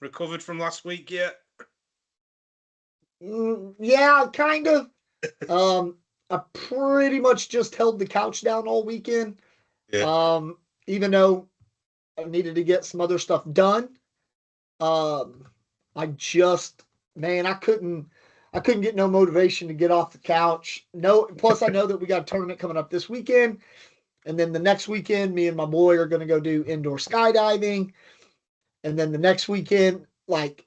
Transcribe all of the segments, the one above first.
recovered from last week yet? Yeah, kind of. I pretty much just held the couch down all weekend. Yeah. Even though I needed to get some other stuff done. I just, man, I couldn't get no motivation to get off the couch. No, plus I know that we got a tournament coming up this weekend. And then the next weekend, me and my boy are going to go do indoor skydiving. And then the next weekend, like,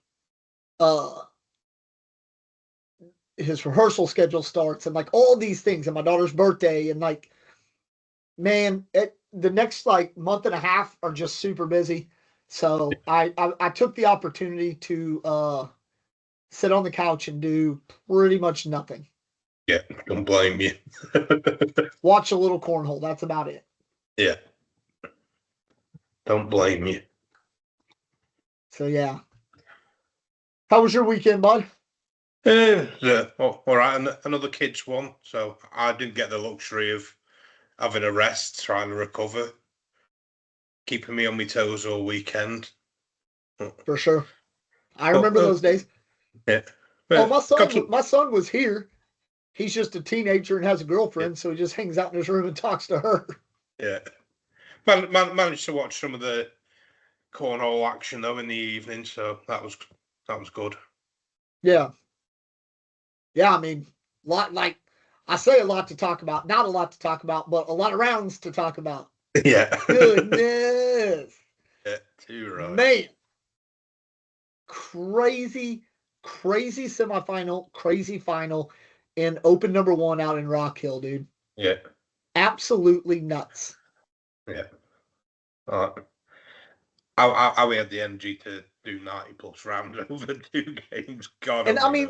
his rehearsal schedule starts and like all these things and my daughter's birthday. And like, man, the next like month and a half are just super busy. So I took the opportunity to sit on the couch and do pretty much nothing. Yeah, don't blame you. Watch a little cornhole. That's about it. Yeah. Don't blame you. So yeah. How was your weekend, bud? All right, another kids one. So I didn't get the luxury of having a rest, trying to recover, keeping me on my toes all weekend. For sure. I remember those days. Yeah. Oh, my son was here. He's just a teenager and has a girlfriend, so he just hangs out in his room and talks to her. Yeah. Managed to watch some of the cornhole action though in the evening, so that was good. Yeah. Yeah, I mean, like I say a lot to talk about. Not a lot to talk about, but a lot of rounds to talk about. Yeah. Goodness. Yeah, too right. Man. Crazy semifinal, crazy final in Open number 1 out in Rock Hill, dude. Yeah. Absolutely nuts. Yeah. I we had the energy to do 90+ rounds over 2 games. God, and I mean,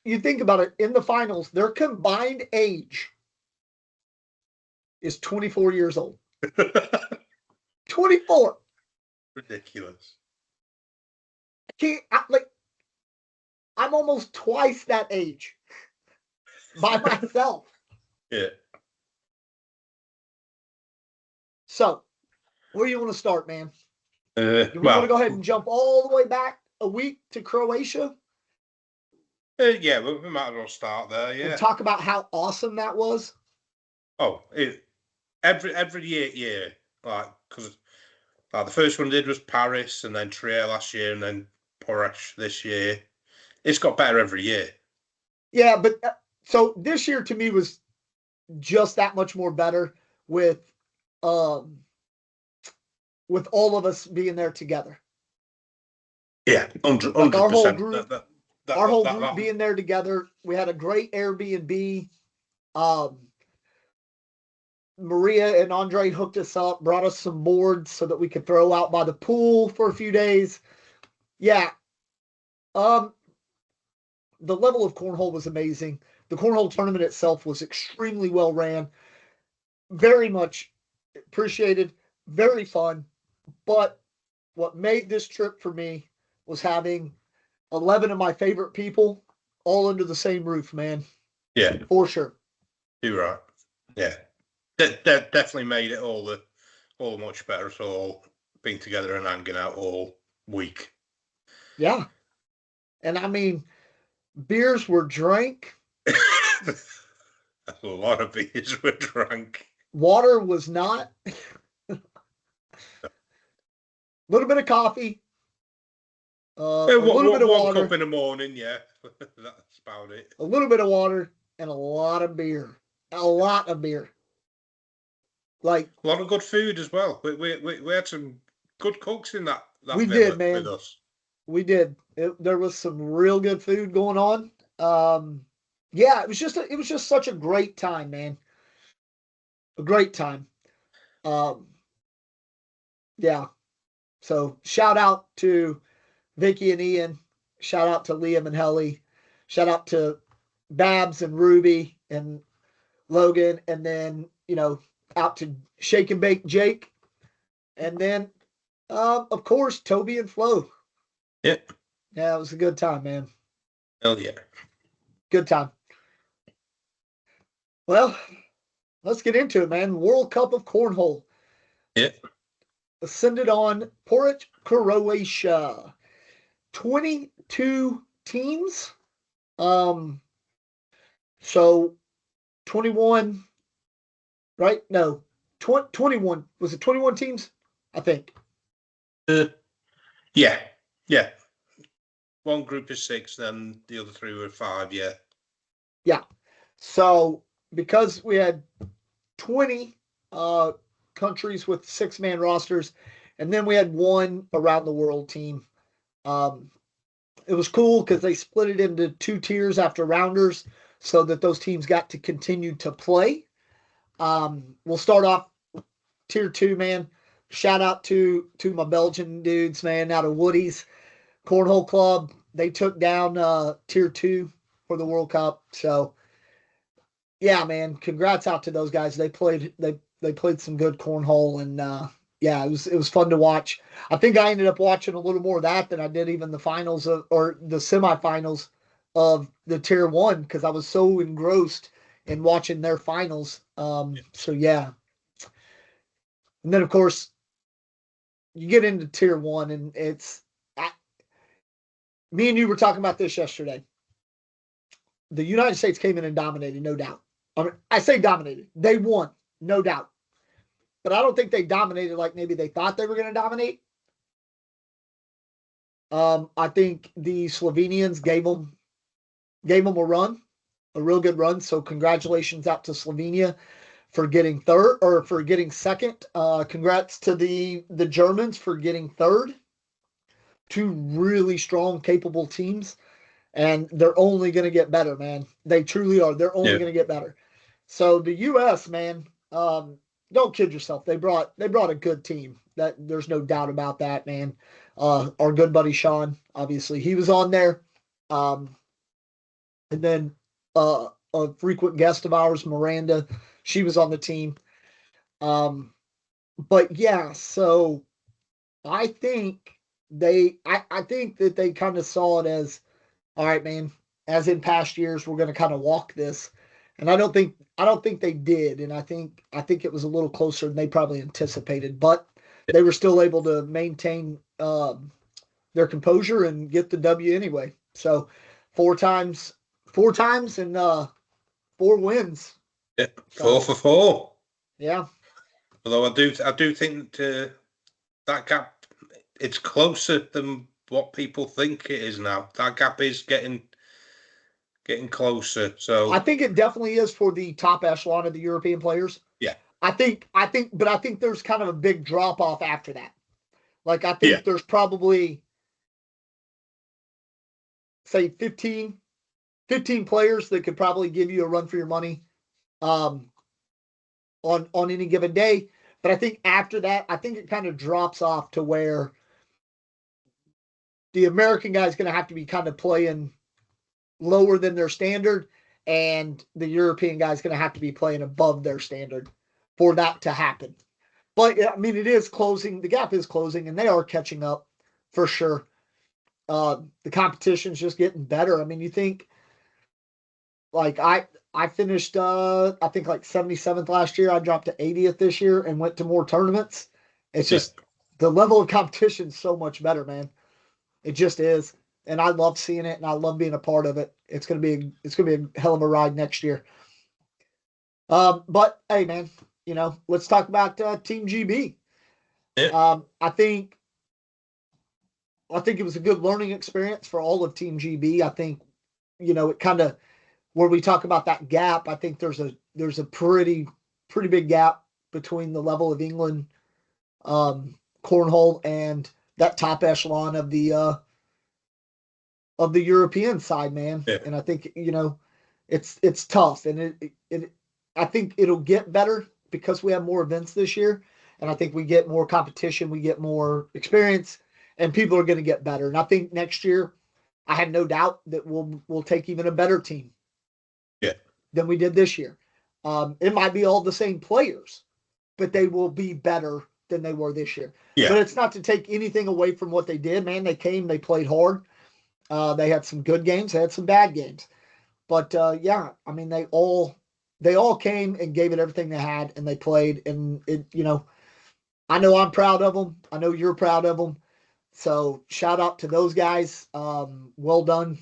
you think about it, in the finals, their combined age is 24 years old. 24. Ridiculous. I'm almost twice that age by myself. Yeah. So, where do you want to start, man? Do we want to go ahead and jump all the way back a week to Croatia? Yeah, we might as well start there. Yeah. And talk about how awesome that was. Oh, every year, like, because the first one I did was Paris, and then Trier last year, and then Poreč this year. It's got better every year. Yeah, but so this year to me was just that much more better with all of us being there together. Yeah, 100%. Like our whole group, group being there together. We had a great Airbnb. Maria and Andre hooked us up, brought us some boards so that we could throw out by the pool for a few days. Yeah. The level of cornhole was amazing. The cornhole tournament itself was extremely well ran. Very much appreciated. Very fun. But what made this trip for me was having 11 of my favorite people all under the same roof, man. Yeah. For sure. You're right. Yeah. That definitely made it all much better. So all being together and hanging out all week. Yeah. And I mean, beers were drank. A lot of beers were drank. Water was not. A little bit of coffee. A little bit of water. 1 cup in the morning, yeah. That's about it. A little bit of water and a lot of beer. A lot of beer. Like a lot of good food as well. We had some good cooks in that we did, man. With us. We did. There was some real good food going on. Yeah, it was just such a great time, man. A great time. Yeah. So shout out to Vicky and Ian. Shout out to Liam and Helly. Shout out to Babs and Ruby and Logan. And then, out to Shake and Bake Jake. And then, of course, Toby and Flo. Yep. Yeah, it was a good time, man. Hell yeah. Good time. Well, let's get into it, man. World Cup of Cornhole. Yeah. Ascended on Poreč, Croatia. 22 teams. So 21, right? No, 21. Was it 21 teams? I think. Yeah. One group is 6, then the other 3 were 5. Yeah. Yeah. So because we had 20 countries with 6-man rosters, and then we had one around the world team. It was cool because they split it into 2 tiers after rounders so that those teams got to continue to play. We'll start off tier 2, man. Shout out to my Belgian dudes, man, out of Woody's Cornhole Club. They took down tier 2 for the World Cup. So yeah, man, congrats out to those guys. They played some good cornhole, and yeah, it was fun to watch. I think I ended up watching a little more of that than I did even the finals or the semifinals of the tier 1 because I was so engrossed in watching their finals. So yeah, and then of course you get into tier 1, and me and you were talking about this yesterday. The United States came in and dominated, no doubt. I say dominated. They won, no doubt. But I don't think they dominated like maybe they thought they were going to dominate. I think the Slovenians gave them a run, a real good run. So congratulations out to Slovenia for getting third or for getting second. Congrats to the Germans for getting third. 2 really strong, capable teams. And they're only going to get better, man. They truly are. They're only going to get better. So the U.S., man, don't kid yourself. They brought a good team. That there's no doubt about that, man. Our good buddy Sean, obviously, he was on there. And then a frequent guest of ours, Miranda, she was on the team. But yeah, so I think I think that they kind of saw it as, all right, man, as in past years, we're going to kind of walk this. And I don't think they did. And I think it was a little closer than they probably anticipated, but they were still able to maintain their composure and get the W anyway. So 4 times and 4 wins. Yeah, 4 for 4. Yeah. Although I do think that gap, it's closer than what people think it is now. That gap is getting closer. So I think it definitely is for the top echelon of the European players. Yeah. I think there's kind of a big drop off after that. Like I think there's probably say 15 players that could probably give you a run for your money on any given day. But I think after that, I think it kind of drops off to where the American guy is going to have to be kind of playing lower than their standard, and the European guy is going to have to be playing above their standard for that to happen. But I mean, it is closing. The gap is closing, and they are catching up for sure. The competition's just getting better. I mean, you think like I finished I think like 77th last year. I dropped to 80th this year and went to more tournaments. It's just the level of competition is so much better, man. It just is. And I love seeing it, and I love being a part of it. It's gonna be a hell of a ride next year. But hey, man, let's talk about Team GB. Yeah. I think it was a good learning experience for all of Team GB. I think, it kind of, where we talk about that gap, I think there's a pretty big gap between the level of England cornhole and that top echelon of the European side, man. Yeah. And I think, it's tough, and I think it'll get better because we have more events this year, and I think we get more competition, we get more experience, and people are going to get better. And I think next year, I have no doubt that we'll take even a better team than we did this year. It might be all the same players, but they will be better than they were this year. Yeah. But it's not to take anything away from what they did, man. They came, they played hard. They had some good games, they had some bad games. But yeah, I mean, they all came and gave it everything they had, and they played. And it, I know I'm proud of them. I know you're proud of them. So shout out to those guys. Well done.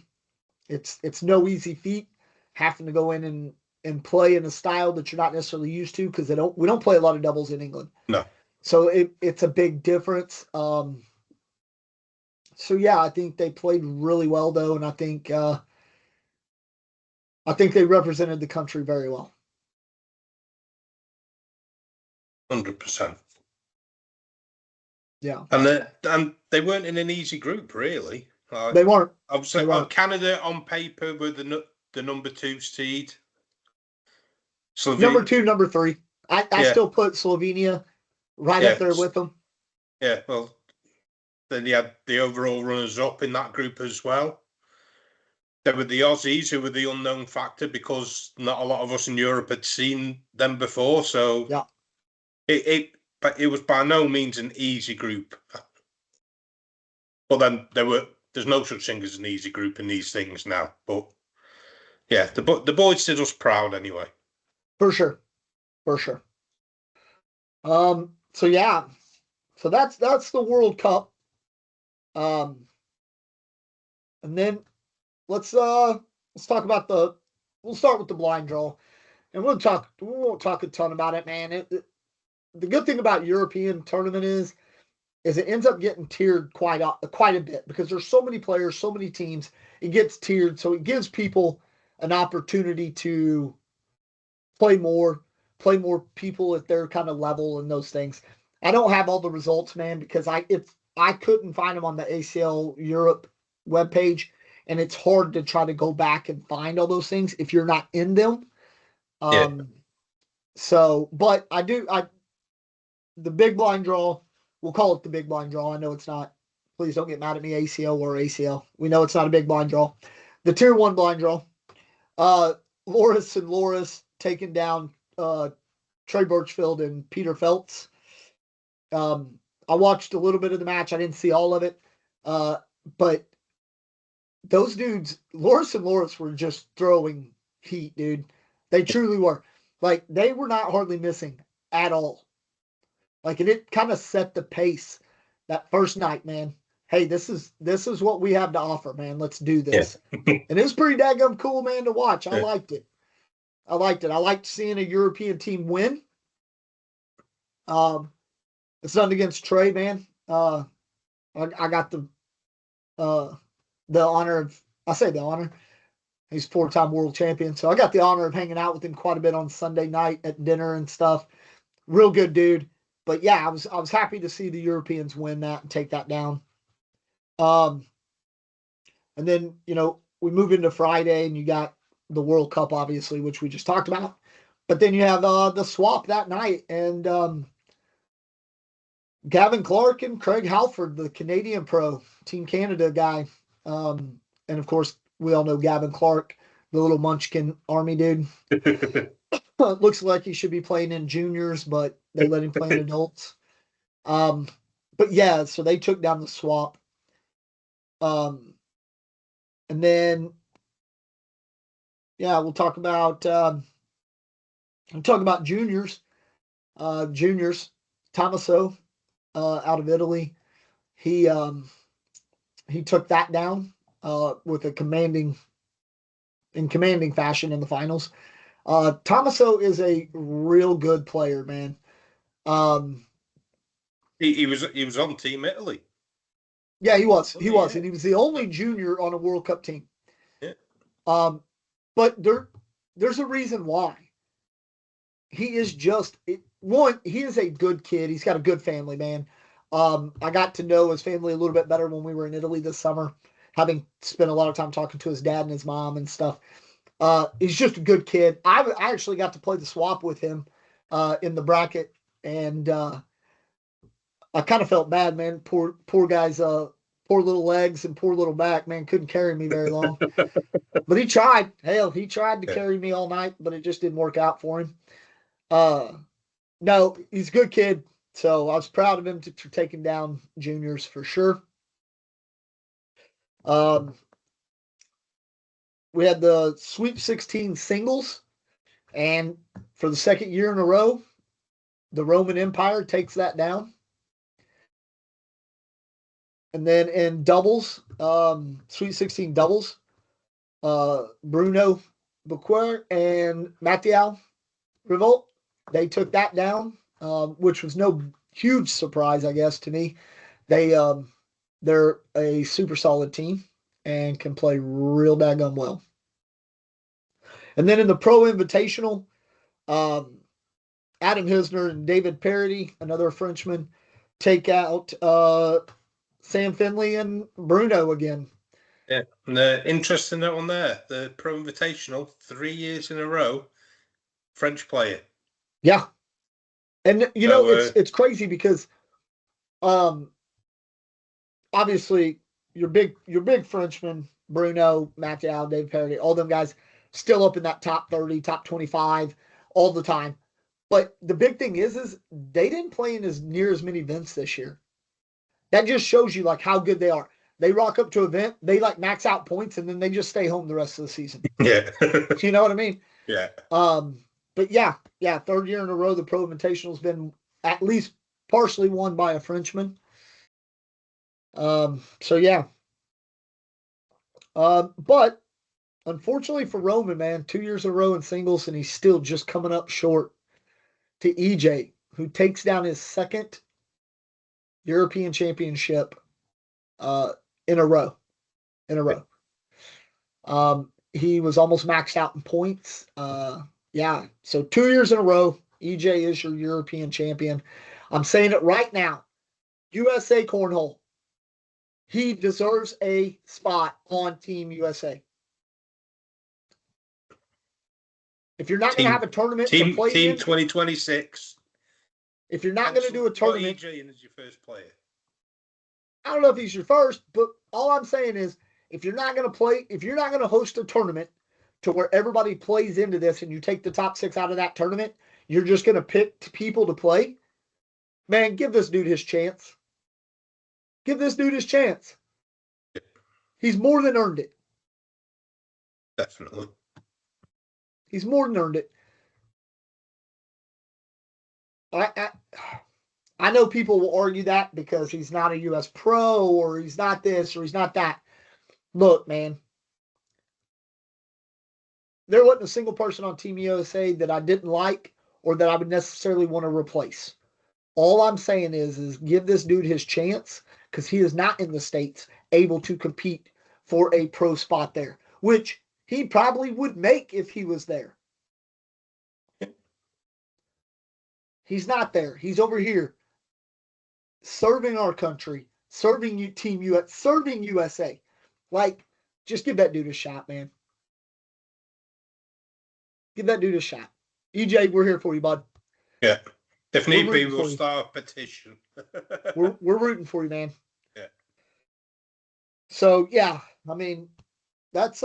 It's no easy feat having to go in and play in a style that you're not necessarily used to, because we don't play a lot of doubles in England. No. So it's a big difference. So yeah, I think they played really well though, and I think they represented the country very well. 100%. Yeah. And they weren't in an easy group, really. They weren't. I would say Canada on paper were the number 2 seed. Number 2, number 3. I still put Slovenia right up there with them. Yeah, well, then you had the overall runners-up in that group as well. There were the Aussies, who were the unknown factor because not a lot of us in Europe had seen them before. So yeah, it was by no means an easy group. But then there's no such thing as an easy group in these things now. But yeah, the boys did us proud anyway. For sure. So yeah, so that's the World Cup. And then let's talk about we'll start with the blind draw, and we won't talk a ton about it, man. The good thing about European tournament is it ends up getting tiered quite a bit, because there's so many players, so many teams. It gets tiered, so it gives people an opportunity to play more people at their kind of level and those things. I don't have all the results, man, because I couldn't find them on the ACL Europe webpage, and it's hard to try to go back and find all those things if you're not in them. So, but the big blind draw, we'll call it the big blind draw. I know it's not. Please don't get mad at me, ACL or ACL. We know it's not a big blind draw. The tier 1 blind draw. Loris and Loris taking down Trey Birchfield and Peter Phelps. I watched a little bit of the match. I didn't see all of it. But those dudes, Loris and Loris, were just throwing heat, dude. They truly were. Like, they were not hardly missing at all. Like, and it kind of set the pace that first night, man. Hey, this is what we have to offer, man. Let's do this. Yeah. And it was pretty daggum cool, man, to watch. I liked it. I liked seeing a European team win. It's nothing against Trey, man. I got the honor of, I say the honor. He's 4-time world champion. So I got the honor of hanging out with him quite a bit on Sunday night at dinner and stuff. Real good dude. But yeah, I was happy to see the Europeans win that and take that down. And then, we move into Friday, and you got the World Cup, obviously, which we just talked about. But then you have the swap that night, and Gavin Clark and Craig Halford, the Canadian pro, Team Canada guy. And of course, we all know Gavin Clark, the little munchkin army dude. Looks like he should be playing in juniors, but they let him play in adults. But yeah, so they took down the swap. And then, yeah, we'll talk about juniors. Juniors, Tommaso, out of Italy. He took that down with a commanding fashion in the finals. Tommaso is a real good player, man. He was on Team Italy. Yeah, he was, and he was the only junior on a World Cup team. Yeah. But there's a reason why. He is he is a good kid. He's got a good family, man. I got to know his family a little bit better when we were in Italy this summer, having spent a lot of time talking to his dad and his mom and stuff. He's just a good kid. I actually got to play the swap with him in the bracket, and I kind of felt bad, man. Poor guy's poor little legs and poor little back, man, couldn't carry me very long. But he tried. Hell, he tried to carry me all night, but it just didn't work out for him. No, he's a good kid. So I was proud of him for taking down juniors for sure. We had the Sweet 16 singles, and for the second year in a row, the Roman Empire takes that down. And then in doubles, Sweet 16 doubles, Bruno Bouquer and Mathieu Revolt, they took that down, which was no huge surprise, I guess, to me. They're a super solid team and can play real daggone well. And then in the Pro Invitational, Adam Hisner and David Parody, another Frenchman, take out Sam Finley and Bruno again. Yeah, and interesting that one there. The Pro Invitational, 3 years in a row, French player. Yeah, and you know it's crazy because, obviously your big Frenchmen, Bruno, Mathieu, David Parody, all them guys still up in that top 30, top 25 all the time. But the big thing is they didn't play in as near as many events this year. That just shows you like how good they are. They rock up to an event, they like max out points, and then they just stay home the rest of the season. Yeah. You know what I mean? Yeah. But yeah, third year in a row, the Pro Invitational's been at least partially won by a Frenchman. So yeah. But unfortunately for Roman, man, 2 years in a row in singles, and he's still just coming up short to EJ, who takes down his second European Championship in a row. He was almost maxed out in points. Yeah, so 2 years in a row, EJ is your European champion. I'm saying it right now. USA Cornhole. He deserves a spot on Team USA. If you're not going to have a tournament to play Team in, 2026. If you're not going to do a tournament, EJ in as your first player. I don't know if he's your first, but all I'm saying is if you're not going to host a tournament to where everybody plays into this and you take the top 6 out of that tournament, you're just going to pick people to play. Man, give this dude his chance. Give this dude his chance. He's more than earned it. Definitely. He's more than earned it. I know people will argue that because he's not a U.S. pro or he's not this or he's not that. Look, man, there wasn't a single person on Team USA that I didn't like or that I would necessarily want to replace. All I'm saying is give this dude his chance because he is not in the States able to compete for a pro spot there, which he probably would make if he was there. He's not there. He's over here serving our country, serving Team US, serving USA. Like, just give that dude a shot, man. Give that dude a shot. EJ, we're here for you, bud. Yeah. If need be, we'll start a petition. we're rooting for you, man. Yeah. So yeah, I mean, that's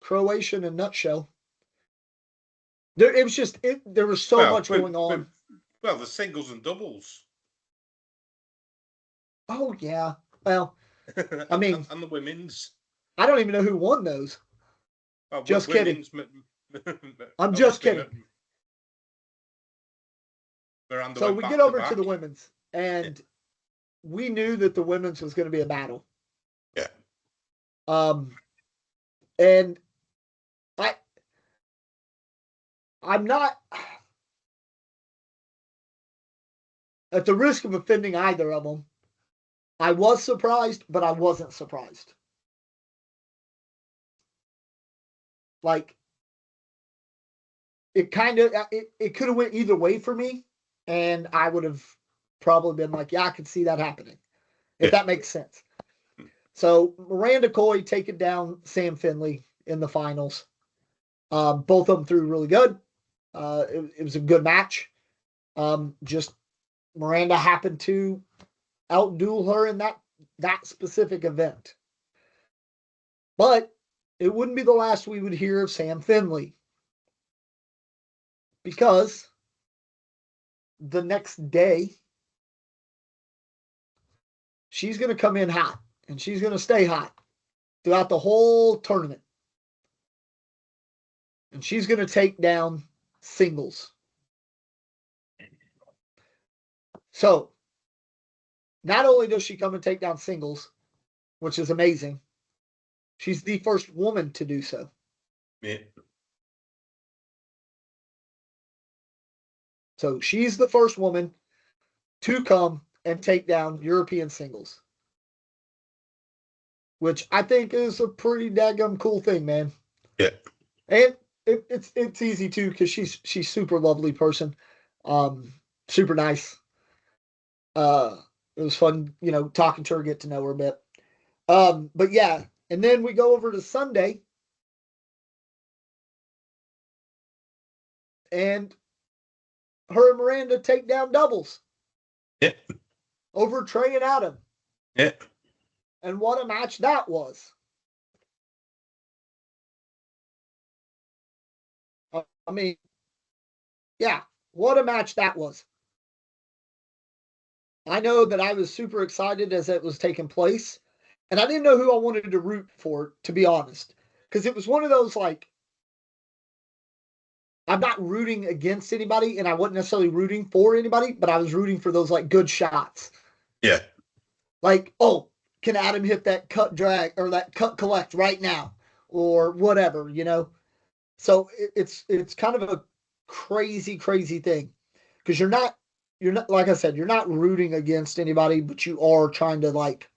Croatia in a nutshell. There was so much going on. Well, the singles and doubles. Oh yeah. Well, I mean, and the women's. I don't even know who won those. Oh, just kidding. I'm just kidding. So we get over to the women's, and we knew that the women's was going to be a battle. Yeah. And I'm not, at the risk of offending either of them, I was surprised, but I wasn't surprised. Like, it could have went either way for me, and I would have probably been like, yeah, I could see that happening, if that makes sense. So Miranda Coy taking down Sam Finley in the finals. Both of them threw really good. It was a good match. Just Miranda happened to outduel her in that specific event. But it wouldn't be the last we would hear of Sam Finley, because the next day she's going to come in hot, and she's going to stay hot throughout the whole tournament. And she's going to take down singles. So not only does she come and take down singles, which is amazing, she's the first woman to do so. Yeah. So she's the first woman to come and take down European singles, which I think is a pretty daggum cool thing, man. Yeah. And it's easy too because she's super lovely person, super nice. It was fun, talking to her, get to know her a bit. But yeah, and then we go over to Sunday, and her and Miranda take down doubles. Yeah. Over Trey and Adam. Yeah. And what a match that was. I mean, yeah, what a match that was. I know that I was super excited as it was taking place, and I didn't know who I wanted to root for, to be honest, because it was one of those like, I'm not rooting against anybody, and I wasn't necessarily rooting for anybody, but I was rooting for those like good shots. Yeah. Like, oh, can Adam hit that cut drag or that cut collect right now, or whatever, So it's kind of a crazy thing because you're not like I said, you're not rooting against anybody, but you are trying to like,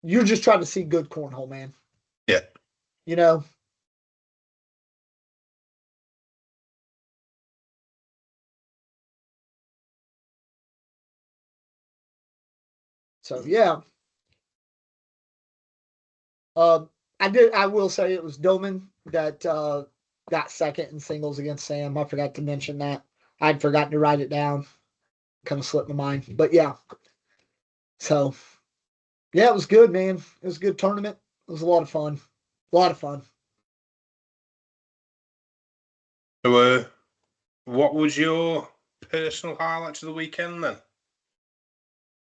you're just trying to see good cornhole, man. Yeah. You know. So yeah. I will say it was Doman that got second in singles against Sam. I forgot to mention that. I'd forgotten to write it down. Kind of slipped my mind. But yeah. So yeah, it was good, man. It was a good tournament. It was a lot of fun. A lot of fun. So, what was your personal highlights of the weekend then?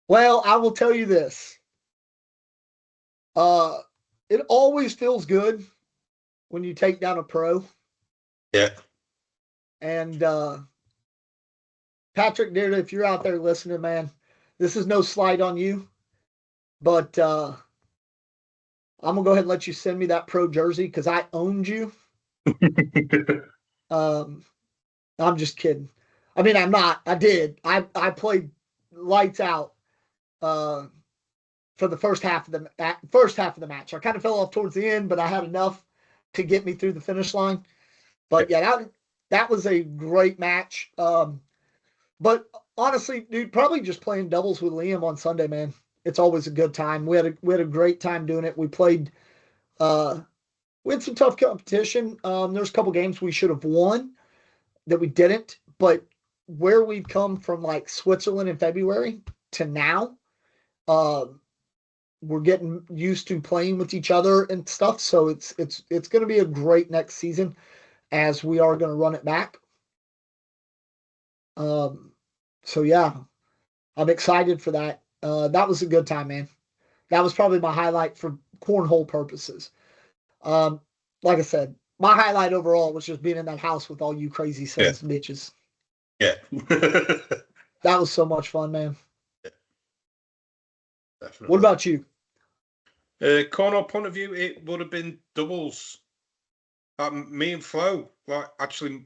Well, I will tell you this. It always feels good when you take down a pro. Yeah. And Patrick Dearda, if you're out there listening, man, this is no slight on you, but I'm gonna go ahead and let you send me that pro jersey because I owned you. I'm just kidding. I mean, I'm not. I did. I played lights out for the first half of the match. I kind of fell off towards the end, but I had enough to get me through the finish line. But yeah, that was a great match. But honestly, dude, probably just playing doubles with Liam on Sunday, man. It's always a good time. We had a great time doing it. We played. We had some tough competition. There's a couple games we should have won that we didn't, but where we've come from, like Switzerland in February to now, we're getting used to playing with each other and stuff. So it's going to be a great next season as we are going to run it back. So yeah, I'm excited for that. That was a good time, man. That was probably my highlight for cornhole purposes. Like I said, my highlight overall was just being in that house with all you crazy sons and bitches. Yeah. That was so much fun, man. Yeah, definitely. What about you? Cornhole point of view, it would have been doubles. Me and Flo, like, actually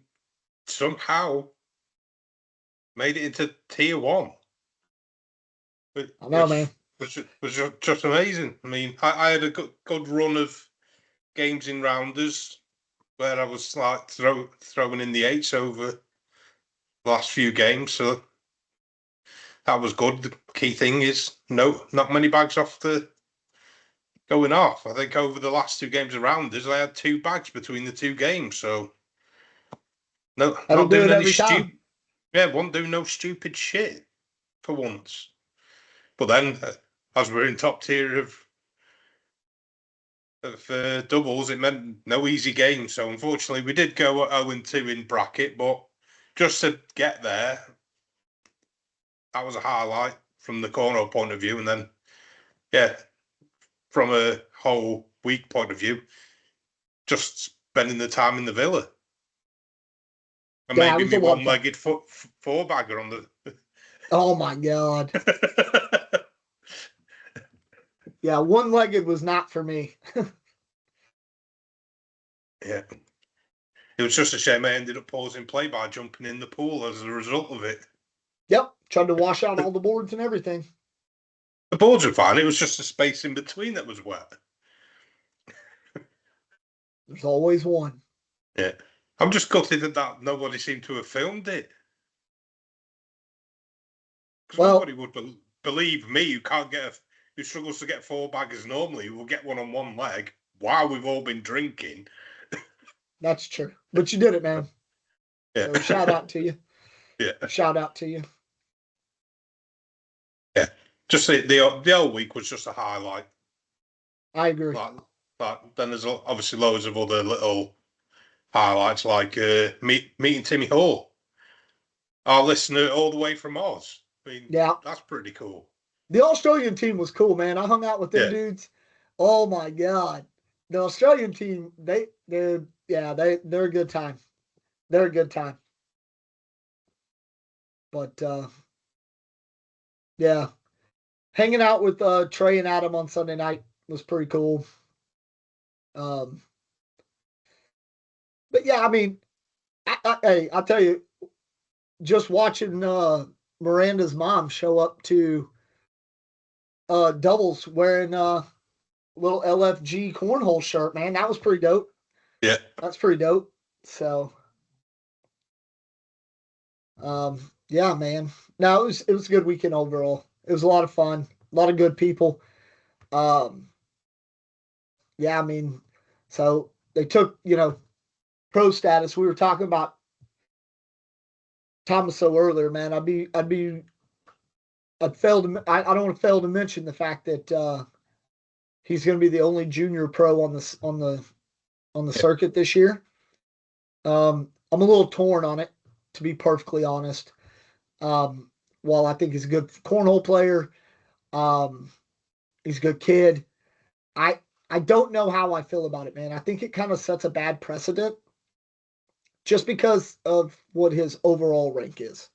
somehow made it into tier 1. I know, man. Which was just amazing. I mean, I had a good run of games in rounders where I was like throwing in the 8s over the last few games, so that was good. The key thing is not many bags off the going off. I think over the last 2 games of rounders, I had 2 bags between the 2 games, so no, That'll not do doing it any every time. stupid. Yeah, won't do no stupid shit for once. But then, as we're in top tier of doubles, it meant no easy game. So unfortunately, we did go at 0-2 in bracket, but just to get there, that was a highlight from the corner point of view. And then, yeah, from a whole week point of view, just spending the time in the villa. And Yeah, it maybe was me a lot of fun. one-legged four-bagger on the. Oh my God. Yeah, one-legged was not for me. Yeah. It was just a shame I ended up pausing play by jumping in the pool as a result of it. Yep, tried to wash out all the boards and everything. The boards were fine. It was just the space in between that was wet. There's always one. Yeah. I'm just gutted that nobody seemed to have filmed it. Because Well, nobody would believe me, who struggles to get four baggers normally, who will get one on one leg while we've all been drinking. that's true. But you did it, man. Yeah. So shout out to you. Yeah. Shout out to you. Yeah. Just the whole week was just a highlight. I agree. But then there's obviously loads of other little highlights, like meeting Timmy Hall, our listener all the way from Oz. I mean, Yeah. that's pretty cool. The Australian team was cool, man. I hung out with them dudes. Oh my God. The Australian team, they're a good time. They're a good time. But yeah. Hanging out with Trey and Adam on Sunday night was pretty cool. But yeah, I mean, I'll tell you, just watching Miranda's mom show up to doubles wearing a little LFG cornhole shirt, man, that was pretty dope. Yeah. That's pretty dope. So, yeah, man. No, it was a good weekend overall. It was a lot of fun, a lot of good people. Yeah, I mean, so they took, pro status. We were talking about Thomaso earlier, man. I don't want to fail to mention the fact that he's going to be the only junior pro on the circuit this year. I'm a little torn on it, to be perfectly honest. While I think he's a good cornhole player, he's a good kid. I don't know how I feel about it, man. I think it kind of sets a bad precedent just because of what his overall rank is.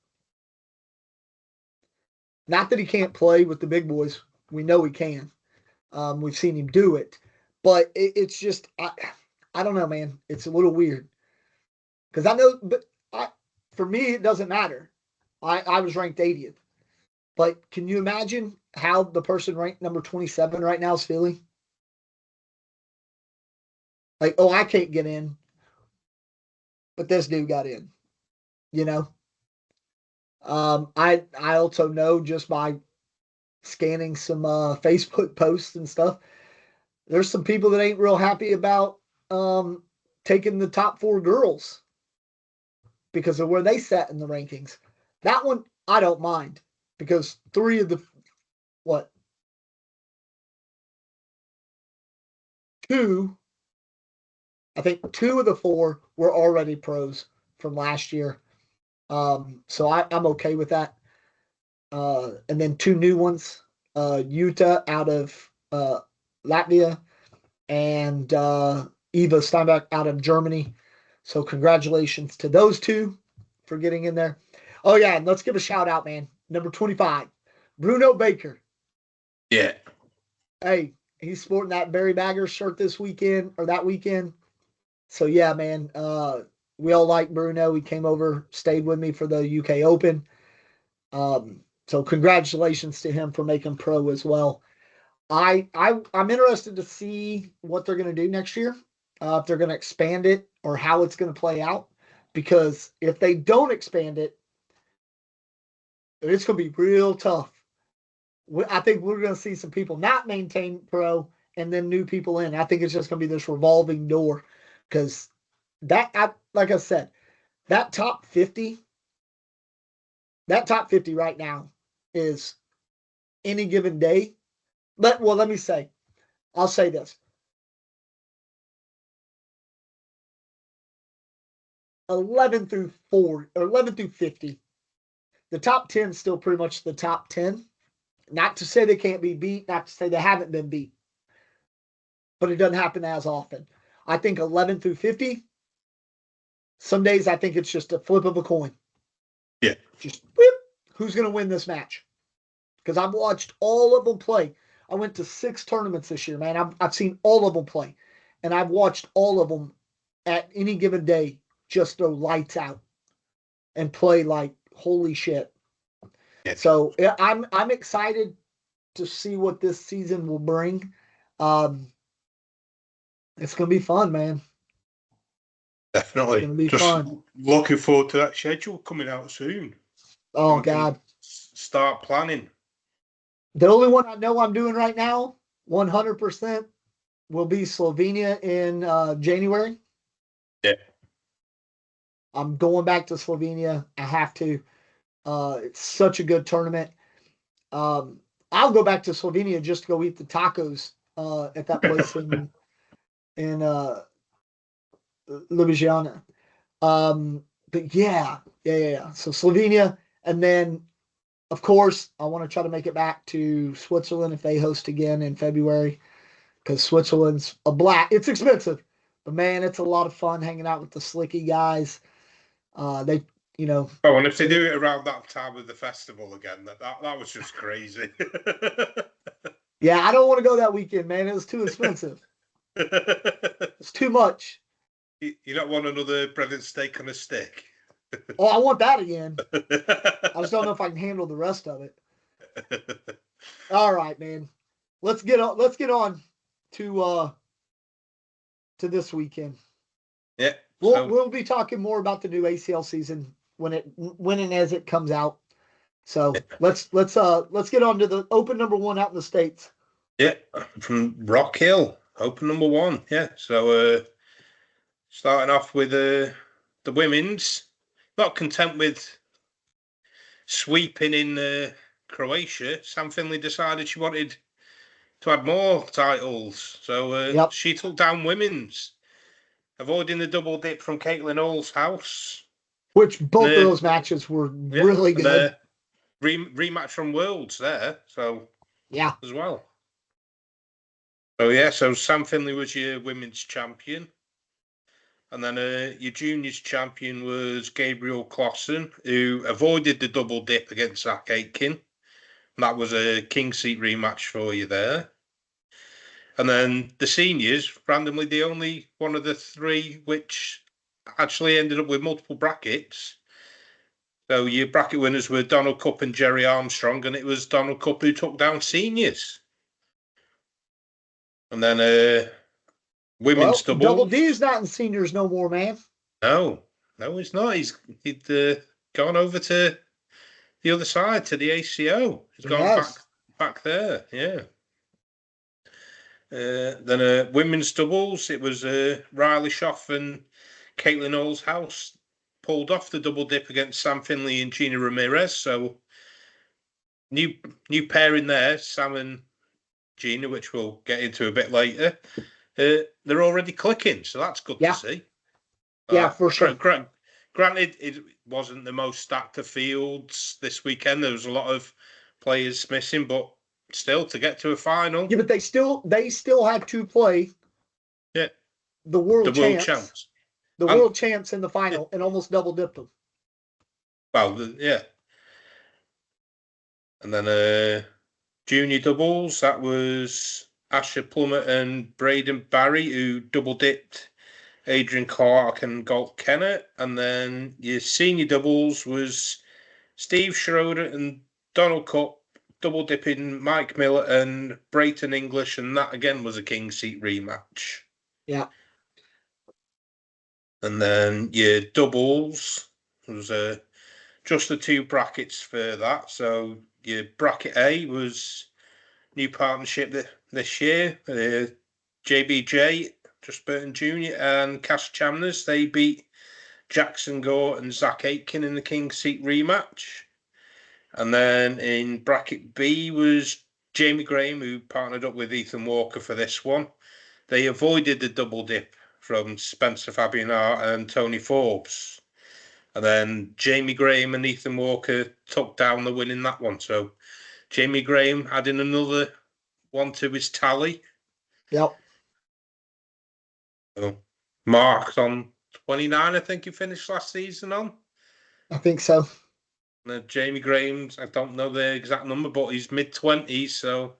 Not that he can't play with the big boys. We know he can. We've seen him do it. But it's just, I don't know, man. It's a little weird. Because I know, but for me, it doesn't matter. I was ranked 80th. But can you imagine how the person ranked number 27 right now is feeling? Like, oh, I can't get in. But this dude got in. You know? I also know just by scanning some Facebook posts and stuff, there's some people that ain't real happy about taking the top 4 girls because of where they sat in the rankings. That one I don't mind because 3 of the 2, I think 2 of the 4 were already pros from last year. So I'm okay with that. And then 2 new ones, Utah out of Latvia and Eva Steinbach out of Germany. So congratulations to those 2 for getting in there. Oh yeah, and let's give a shout out, man. Number 25, Bruno Baker. Yeah. Hey, he's sporting that Barry Baggers shirt this weekend or that weekend. So yeah, man. We all like Bruno. He came over, stayed with me for the UK Open. So congratulations to him for making pro as well. I'm interested to see what they're going to do next year. If they're going to expand it or how it's going to play out. Because if they don't expand it, it's going to be real tough. I think we're going to see some people not maintain pro and then new people in. I think it's just going to be this revolving door because like I said, that top 50 right now is any given day. Let me say, I'll say this. 11 through 4 or 11 through 50. The top 10 is still pretty much the top 10. Not to say they can't be beat, not to say they haven't been beat. But it doesn't happen as often. I think 11 through 50, Some days I think it's just a flip of a coin. Yeah. Just whoop, who's going to win this match? Because I've watched all of them play. I went to 6 tournaments this year, man. I've seen all of them play. And I've watched all of them at any given day just throw lights out and play like holy shit. Yeah. So I'm excited to see what this season will bring. It's going to be fun, man. Definitely. It's going to be Just fun. looking forward to that schedule coming out soon. Oh, God. Start planning. The only one I know I'm doing right now, 100%, will be Slovenia in January. Yeah. I'm going back to Slovenia. I have to. It's such a good tournament. I'll go back to Slovenia just to go eat the tacos at that place in Ljubljana. But yeah. So Slovenia, and then of course I want to try to make it back to Switzerland if they host again in February, because Switzerland's a blast. It's expensive, but man, it's a lot of fun hanging out with the Slicky guys. They, you know. Oh, and if they do it around that time of the festival again, that was just crazy. Yeah, I don't want to go that weekend, man. It was too expensive. It's too much. You don't want another bread and steak on a stick? Oh, I want that again. I just don't know if I can handle the rest of it. All right, man. Let's get on to this weekend. Yeah. We'll be talking more about the new ACL season when and as it comes out. So let's get on to the Open number 1 out in the States. Yeah, from Rock Hill, Open number 1. Yeah. So starting off with the women's, not content with sweeping in Croatia, Sam Finley decided she wanted to add more titles. So she took down women's, avoiding the double dip from Caitlin Hall's house. Which both of those matches were really good. Rematch from Worlds there, so yeah, as well. So Sam Finley was your women's champion. And then your juniors champion was Gabriel Clausen, who avoided the double dip against Zach Aitken. That was a king seat rematch for you there. And then the seniors, randomly, the only one of the 3 which actually ended up with multiple brackets. So your bracket winners were Donald Cupp and Jerry Armstrong, and it was Donald Cupp who took down seniors. And then women's doubles. Double D is not in seniors no more, man. No, he's not. He'd gone over to the other side, to the ACO. He's gone back there, yeah. Then women's doubles, it was Riley Schoff and Caitlin Hall's house pulled off the double dip against Sam Finley and Gina Ramirez. So new pairing there, Sam and Gina, which we'll get into a bit later. They're already clicking, so that's good to see. Yeah, for sure. Granted, it wasn't the most stacked of fields this weekend. There was a lot of players missing, but still, to get to a final. Yeah, but they still had to play. Yeah. The world champs. The world champs in the final, and almost double dipped them. Well, yeah. And then junior doubles, that was Asher Plummet and Braden Barry, who double dipped Adrian Clark and Galt Kennett. And then your senior doubles was Steve Schroeder and Donald Cupp double dipping Mike Miller and Brayton English, and that again was a king seat rematch. Yeah. And then your doubles was just the 2 brackets for that. So your bracket A was new partnership this year. JBJ, Just Burton Jr. and Cass Chamners. They beat Jackson Gore and Zach Aitken in the king seat rematch. And then in bracket B was Jamie Graham, who partnered up with Ethan Walker for this one. They avoided the double dip from Spencer Fabianar and Tony Forbes. And then Jamie Graham and Ethan Walker took down the win in that one. So Jamie Graham adding another one to his tally. Yep. So marked on 29, I think he finished last season on. I think so. Jamie Graham's, I don't know the exact number, but he's mid-20s, so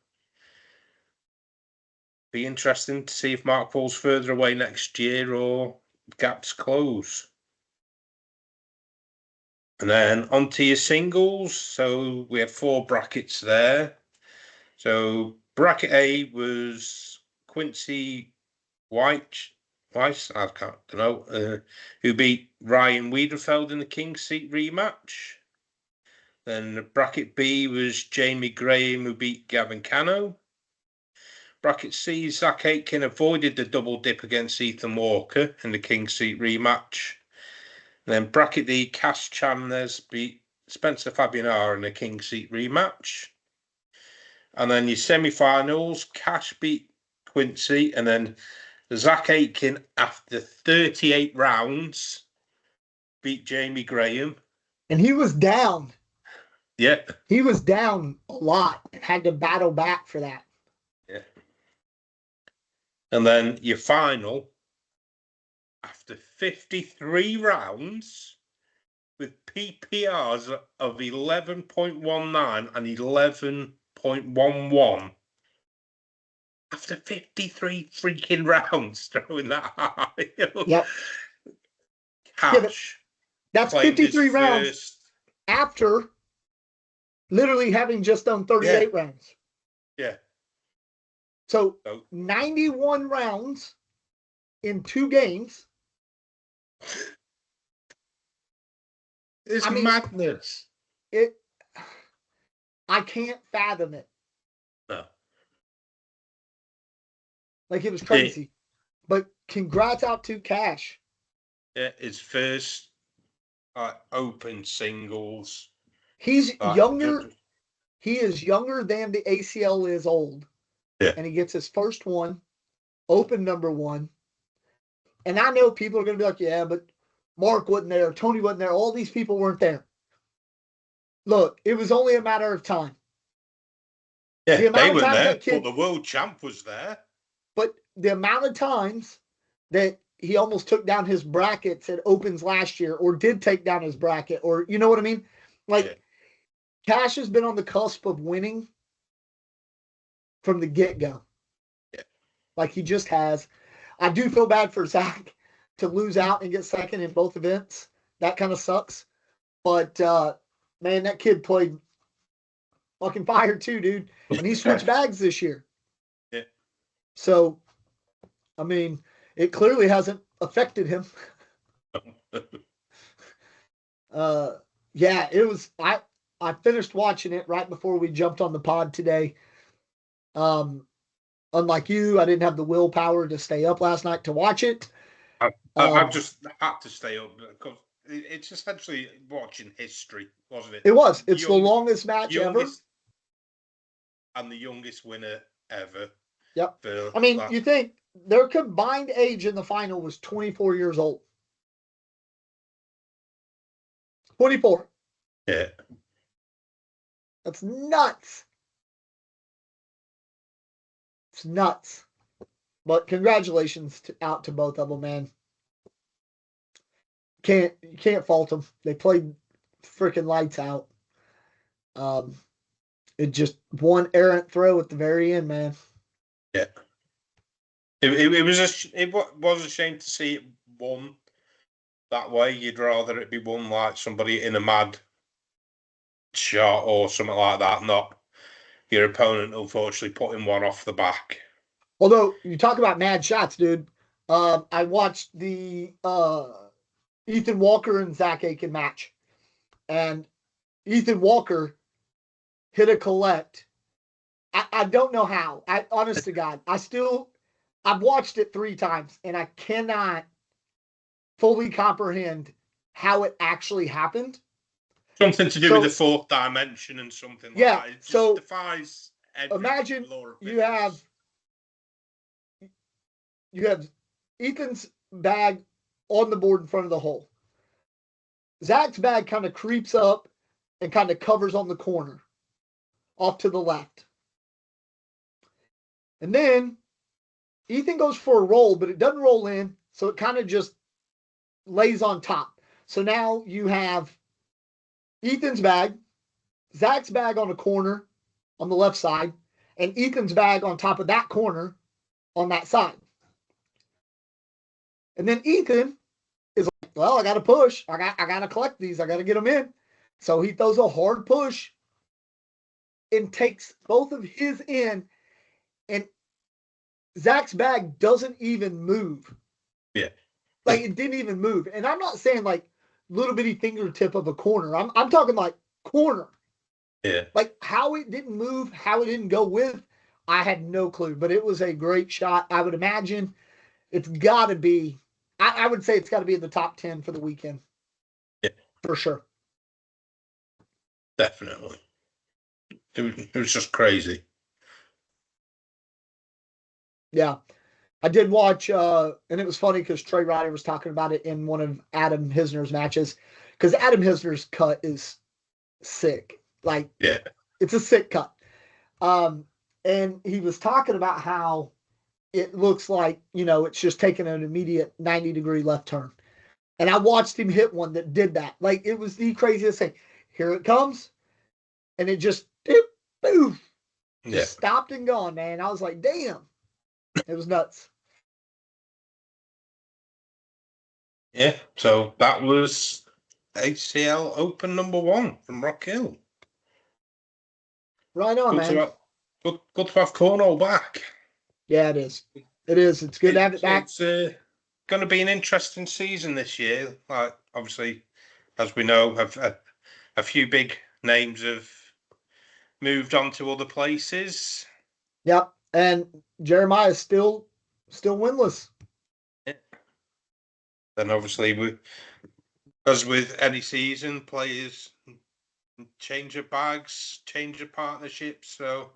be interesting to see if Mark falls further away next year or gaps close. And then onto your singles. So we had 4 brackets there. So bracket A was Quincy Weiss, I can't know, who beat Ryan Wiedefeld in the King's Seat rematch. Then bracket B was Jamie Graham, who beat Gavin Cano. Bracket C, Zach Aitken avoided the double dip against Ethan Walker in the King's Seat rematch. And then bracket D, Cash Chandler's beat Spencer Fabianara in the King's Seat rematch. And then your semi-finals, Cash beat Quincy, and then Zach Aitken, after 38 rounds, beat Jamie Graham. And he was down. Yeah. He was down a lot and had to battle back for that. Yeah. And then your final, after 53 rounds, with PPRs of 11.19 and 11.11, after 53 freaking rounds throwing that high. Yep. Cash. Yeah, that's 53 rounds after literally having just done 38 rounds. Yeah. So 91 rounds in 2 games. It's madness. I can't fathom it. No. Like, it was crazy. But congrats out to Cash. Yeah, his first open singles. He's younger. He is younger than the ACL is old. Yeah. And he gets his first one, open number 1. And I know people are going to be like, yeah, but Mark wasn't there. Tony wasn't there. All these people weren't there. Look, it was only a matter of time. Yeah, they weren't there, but the world champ was there. But the amount of times that he almost took down his brackets at Opens last year, or did take down his bracket, or you know what I mean? Like, Cash has been on the cusp of winning from the get-go. Yeah. Like, he just has. I do feel bad for Zach to lose out and get second in both events. That kind of sucks. But, man, that kid played fucking fire too, dude. And he switched bags this year. Yeah. So, I mean, it clearly hasn't affected him. Yeah, it was. I finished watching it right before we jumped on the pod today. Unlike you, I didn't have the willpower to stay up last night to watch it. I just had to stay up because it's essentially watching history, wasn't it? It was. It's the longest match ever. And the youngest winner ever. Yep. I mean, you think their combined age in the final was 24 years old. 24. Yeah. That's nuts. It's nuts. But congratulations out to both of them, man. You can't fault them. They played freaking lights out. It just one errant throw at the very end, man. Yeah. It was a shame to see it won that way. You'd rather it be won like somebody in a mad shot or something like that, not your opponent unfortunately putting one off the back. Although you talk about mad shots, dude. I watched the Ethan Walker and Zach Aitken match, and Ethan Walker hit a collect. I don't know how. Honest to God, I've watched it 3 times, and I cannot fully comprehend how it actually happened. Something to do with the 4th dimension and something like that. It just defies every imagine law of you have Ethan's bag on the board in front of the hole. Zach's bag kind of creeps up and kind of covers on the corner off to the left. And then Ethan goes for a roll, but it doesn't roll in, so it kind of just lays on top. So now you have Ethan's bag, Zach's bag on a corner on the left side, and Ethan's bag on top of that corner on that side. And then Ethan is like, well, I got to push. I got to collect these. I got to get them in. So he throws a hard push and takes both of his in, and Zach's bag doesn't even move. Yeah. Like, it didn't even move. And I'm not saying like little bitty fingertip of a corner. I'm talking like corner. Yeah. Like how it didn't move, how it didn't go with, I had no clue. But it was a great shot. I would imagine it's got to be, I would say it's got to be in the top 10 for the weekend. Yeah. For sure. Definitely. It was just crazy. Yeah. I did watch, and it was funny because Trey Ryder was talking about it in one of Adam Hisner's matches, because Adam Hisner's cut is sick. Like, yeah, it's a sick cut. And he was talking about how it looks like, it's just taking an immediate 90-degree left turn. And I watched him hit one that did that. Like, it was the craziest thing. Here it comes. And it just, boom, just stopped and gone, man. I was like, damn. It was nuts. Yeah, so that was ACL Open #1 from Rock Hill. Right on, man. Good to have Cornwall back. Yeah, it is. It is. It's good to have it back. It's going to be an interesting season this year. Like, obviously, as we know, a few big names have moved on to other places. Yep, and Jeremiah is still winless. Yeah. Then obviously, as with any season, players change of bags, change of partnerships. So,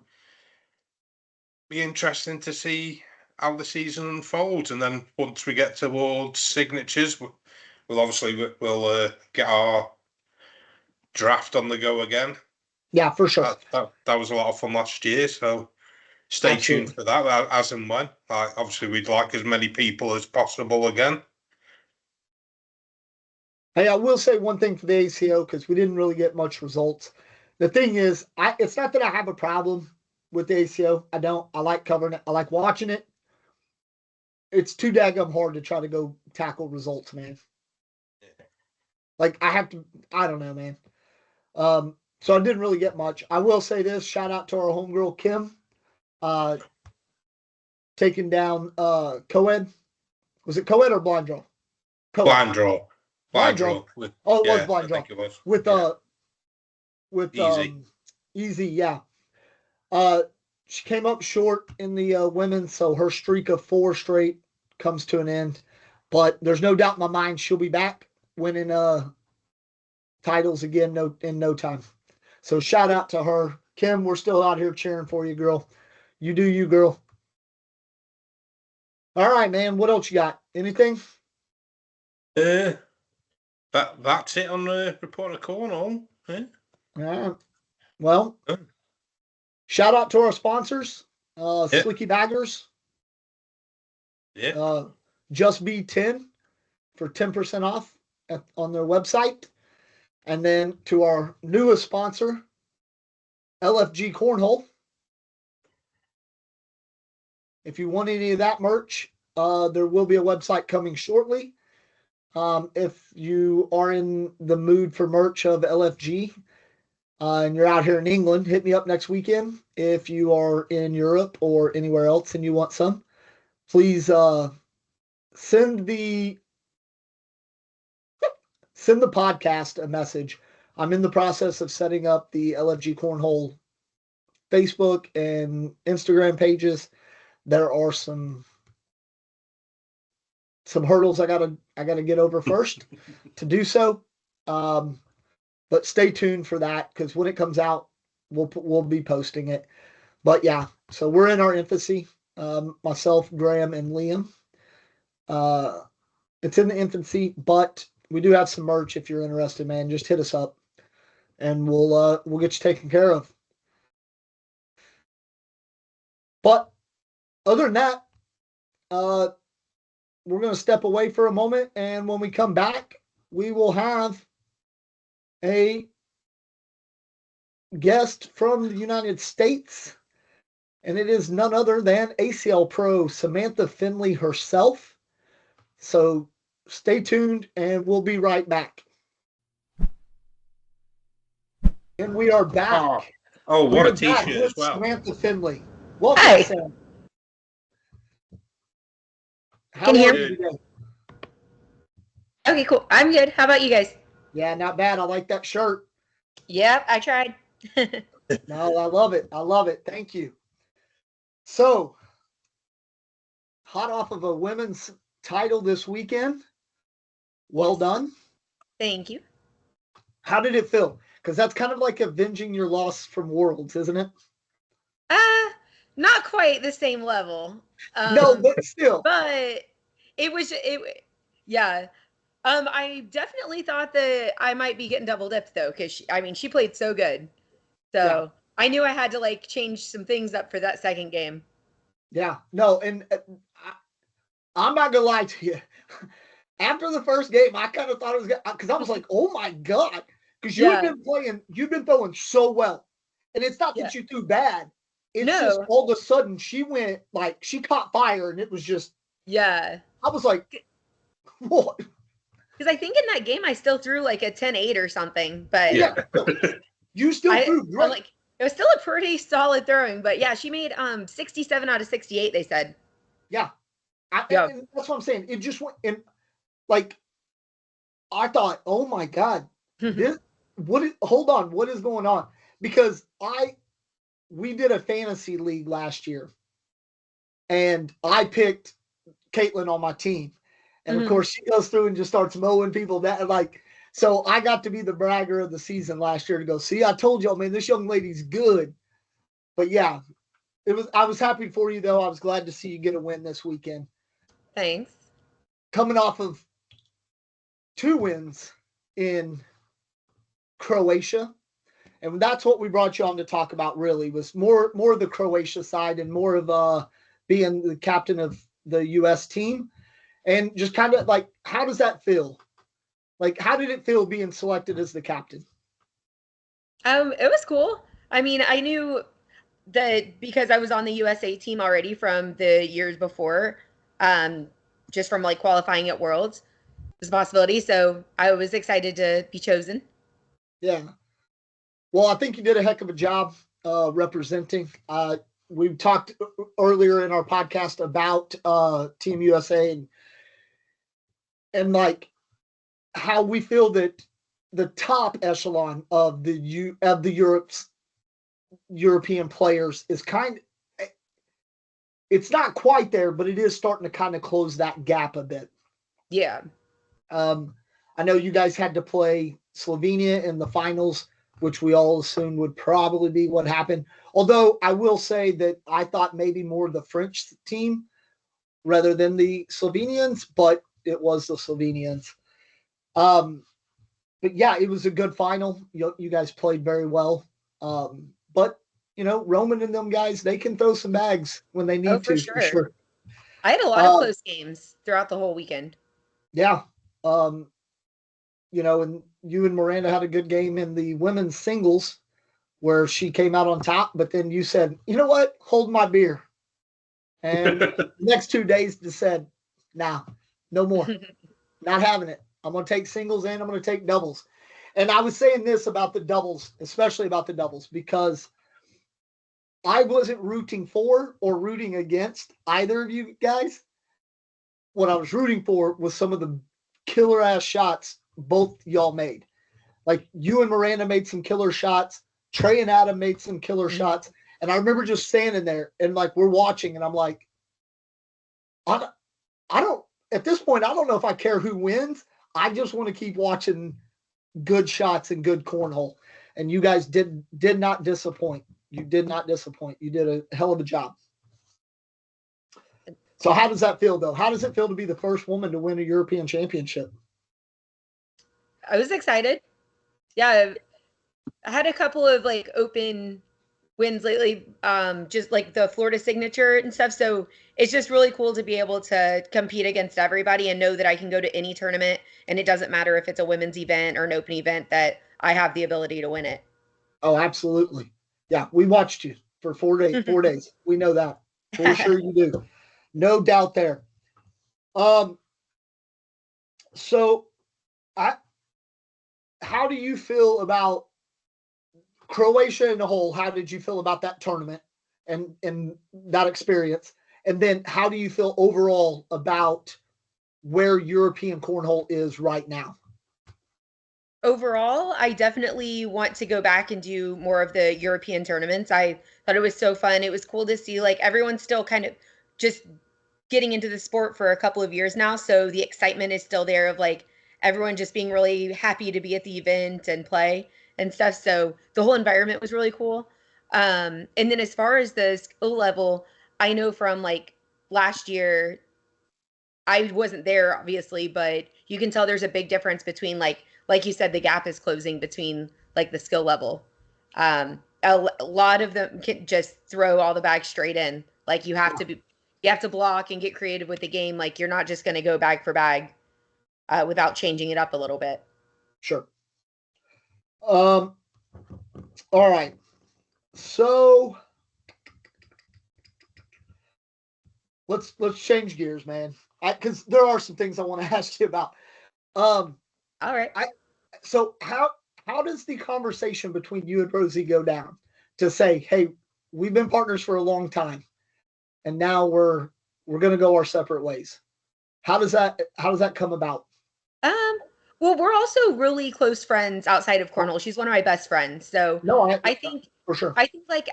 be interesting to see how the season unfolds. And then once we get towards signatures, we'll obviously get our draft on the go again. Yeah, for sure. That was a lot of fun last year. So stay tuned for that as and when. Obviously, we'd like as many people as possible again. Hey, I will say one thing for the ACO, because we didn't really get much results. The thing is, it's not that I have a problem with the ACO. I don't. I like covering it. I like watching it. It's too daggum hard to try to go tackle results, man. Like, I have to, I don't know, man. So I didn't really get much. I will say this, shout out to our homegirl, Kim, taking down co-ed. Was it co-ed or blind draw? Co-ed. Blind draw. Blind draw. It was blind draw. With Easy, yeah. She came up short in the women, so her streak of 4 straight comes to an end. But there's no doubt in my mind she'll be back winning titles again in no time. So shout out to her. Kim, we're still out here cheering for you, girl. You do you, girl. All right, man. What else you got? Anything? That's it on the report of Cornwall. Yeah. All right. Well, shout out to our sponsors, Slicky Baggers. Yeah. Just Be 10 for 10% off on their website. And then to our newest sponsor, LFG Cornhole. If you want any of that merch, there will be a website coming shortly. If you are in the mood for merch of LFG and you're out here in England, hit me up next weekend. If you are in Europe or anywhere else and you want some, please send the podcast a message. I'm in the process of setting up the LFG Cornhole Facebook and Instagram pages. There are some hurdles I gotta get over first to do so. But stay tuned for that, because when it comes out, we'll be posting it. But yeah, so we're in our infancy. Myself, Graham, and Liam. It's in the infancy, but we do have some merch. If you're interested, man, just hit us up, and we'll get you taken care of. But other than that, we're going to step away for a moment. And when we come back, we will have a guest from the United States. And it is none other than ACL Pro Samantha Finley herself. So stay tuned and we'll be right back. And we are back. Oh, what a t-shirt as well. Samantha Finley. Welcome, Hi. Sam. How Can you are hear you today? Okay, cool. I'm good. How about you guys? Yeah, not bad. I like that shirt. Yep, I tried. No, I love it. I love it. Thank you. So, hot off of a women's title this weekend. Well done. Thank you. How did it feel? Because that's kind of like avenging your loss from Worlds, isn't it? Not quite the same level. No, but still. But yeah. I definitely thought that I might be getting double dipped though, because she played so good. So Yeah. I knew I had to like change some things up for that second game. Yeah, no, and I'm not gonna lie to you. After the first game, I kind of thought it was because I was like, "Oh my god!" Because you've been throwing so well, and it's not that you threw bad. It's just all of a sudden she went like she caught fire, and it was just I was like, "What?" Because I think in that game I still threw like a 10-8 or something, but you still threw great. Like it was still a pretty solid throwing, but yeah, she made 67 out of 68. They said. Yeah, and that's what I'm saying. It just went and like I thought, oh my god, hold on, what is going on? Because we did a fantasy league last year, and I picked Caitlin on my team, and of course she goes through and just starts mowing people that like. So I got to be the bragger of the season last year to go, see, I told y'all, man, this young lady's good. But yeah, I was happy for you though. I was glad to see you get a win this weekend. Thanks. Coming off of 2 wins in Croatia. And that's what we brought you on to talk about really was more of the Croatia side and more of being the captain of the US team. And just kind of like, how does that feel? Like, how did it feel being selected as the captain? It was cool. I mean, I knew that because I was on the USA team already from the years before, just from like qualifying at Worlds, was a possibility. So I was excited to be chosen. Yeah. Well, I think you did a heck of a job representing. We talked earlier in our podcast about Team USA and like how we feel that the top echelon of the European players is it's not quite there, but it is starting to kind of close that gap a bit. Yeah. I know you guys had to play Slovenia in the finals, which we all assumed would probably be what happened. Although I will say that I thought maybe more the French team rather than the Slovenians, but it was the Slovenians. But yeah, it was a good final. You guys played very well. But Roman and them guys, they can throw some bags when they need to. For sure. I had a lot of close games throughout the whole weekend. Yeah. And you and Miranda had a good game in the women's singles where she came out on top, but then you said, you know what? Hold my beer. And the next 2 days just said, nah, no more. Not having it. I'm going to take singles and I'm going to take doubles. And I was saying this about the doubles, especially about the doubles, because I wasn't rooting for or rooting against either of you guys. What I was rooting for was some of the killer ass shots both y'all made. Like you and Miranda made some killer shots. Trey and Adam made some killer shots. And I remember just standing there and like we're watching and I'm like, I don't at this point, I don't know if I care who wins. I just want to keep watching good shots and good cornhole. And you guys did not disappoint. You did not disappoint. You did a hell of a job. So how does that feel, though? How does it feel to be the first woman to win a European championship? I was excited. Yeah, I had a couple of like open wins lately, just like the Florida signature and stuff. So it's just really cool to be able to compete against everybody and know that I can go to any tournament, and it doesn't matter if it's a women's event or an open event, that I have the ability to win it. Oh, absolutely. Yeah, we watched you for 4 days. 4 days. We know that for sure. You do, no doubt there. So, how do you feel about Croatia in a whole? How did you feel about that tournament and that experience? And then, how do you feel overall about where European cornhole is right now? Overall, I definitely want to go back and do more of the European tournaments. I thought it was so fun. It was cool to see like everyone's still kind of just getting into the sport for a couple of years now. So the excitement is still there of like everyone just being really happy to be at the event and play and stuff. So the whole environment was really cool. And then as far as the skill level, I know from like last year, I wasn't there obviously, but you can tell there's a big difference between like you said, the gap is closing between like the skill level. A lot of them can just throw all the bags straight in. Like you have to block and get creative with the game. Like you're not just going to go bag for bag without changing it up a little bit. Sure. All right. So let's change gears, man. Because there are some things I want to ask you about. All right. So how does the conversation between you and Rosie go down to say, hey, we've been partners for a long time, and now we're going to go our separate ways? How does that come about? Well, we're also really close friends outside of cornhole. She's one of my best friends. So No, I think for sure. I think like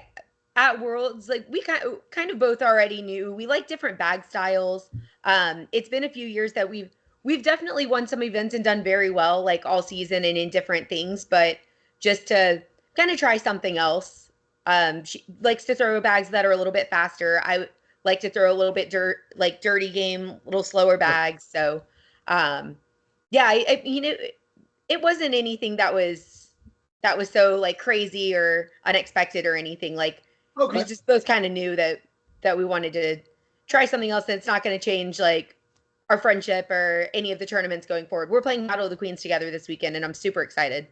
at Worlds, like we kind of both already knew we like different bag styles. It's been a few years that we've definitely won some events and done very well, like all season and in different things, but just to kind of try something else. She likes to throw bags that are a little bit faster. I like to throw a little bit dirty game, a little slower bags. So, yeah, it wasn't anything that was so like crazy or unexpected or anything. Like we just both kind of knew that we wanted to try something else that's not going to change like our friendship or any of the tournaments going forward. We're playing Battle of the Queens together this weekend, and I'm super excited.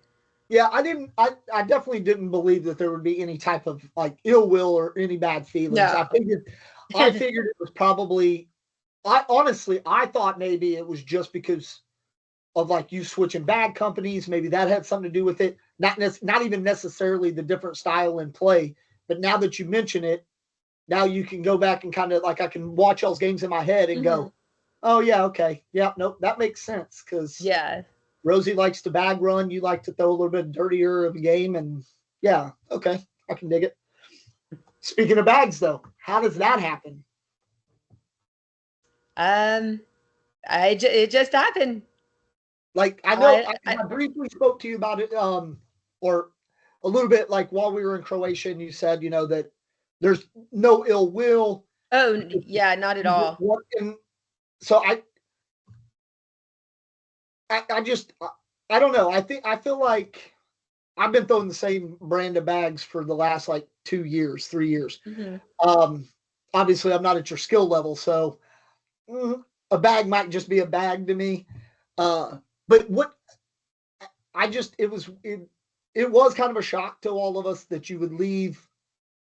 Yeah, I definitely didn't believe that there would be any type of like ill will or any bad feelings. No. I figured it was probably. I thought maybe it was just because of like you switching bag companies. Maybe that had something to do with it. Not even necessarily the different style in play. But now that you mention it, now you can go back and kind of like I can watch y'all's games in my head and go, oh yeah, okay, yeah, nope, that makes sense because Rosie likes to bag run, you like to throw a little bit dirtier of a game, and yeah, okay, I can dig it. Speaking of bags, though, how does that happen? It just happened. Like I know I briefly spoke to you about it, or a little bit like while we were in Croatia, and you said that there's no ill will. Oh yeah, not at all. And so I don't know. I feel like I've been throwing the same brand of bags for the last like 2 years, 3 years. Obviously I'm not at your skill level, so a bag might just be a bag to me. But what it was kind of a shock to all of us that you would leave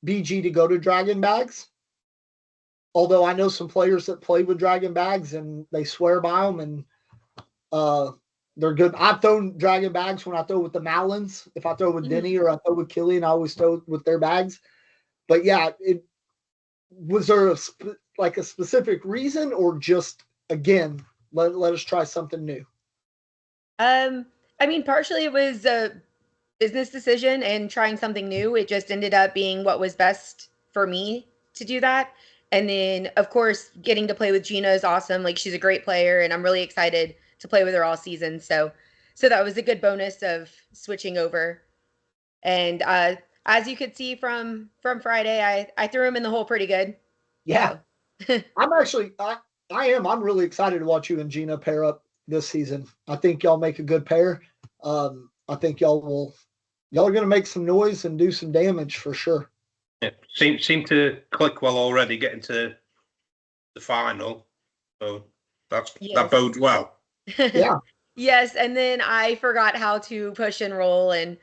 BG to go to Dragon bags. Although I know some players that play with Dragon bags and they swear by them, and they're good. I've thrown Dragon bags when I throw with the Malins. If I throw with Denny or I throw with Killian, I always throw with their bags. But yeah, was there a specific reason, or just again let us try something new? I mean, partially it was a business decision and trying something new. It just ended up being what was best for me to do that. And then, of course, getting to play with Gina is awesome. Like, she's a great player, and I'm really excited to play with her all season. So that was a good bonus of switching over. And as you could see from Friday, I threw him in the hole pretty good. Yeah. So. I'm really excited to watch you and Gina pair up this season. I think y'all make a good pair. I think y'all are going to make some noise and do some damage for sure. Yeah, seem to click well already, getting to the final. So that bodes well. Yeah. Yes, and then I forgot how to push and roll and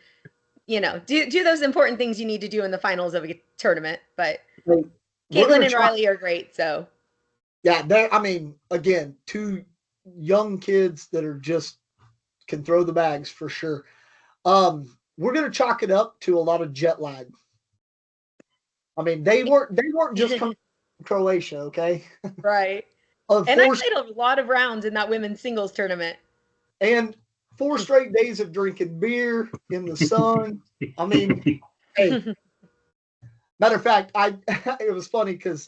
do those important things you need to do in the finals of a tournament. But Caitlin and Riley are great, so yeah, again, two young kids that are just can throw the bags for sure. We're gonna chalk it up to a lot of jet lag. I mean, they weren't just coming from Croatia, okay? Right. And I played a lot of rounds in that women's singles tournament. And 4 straight days of drinking beer in the sun. I mean, hey. Matter of fact, it was funny because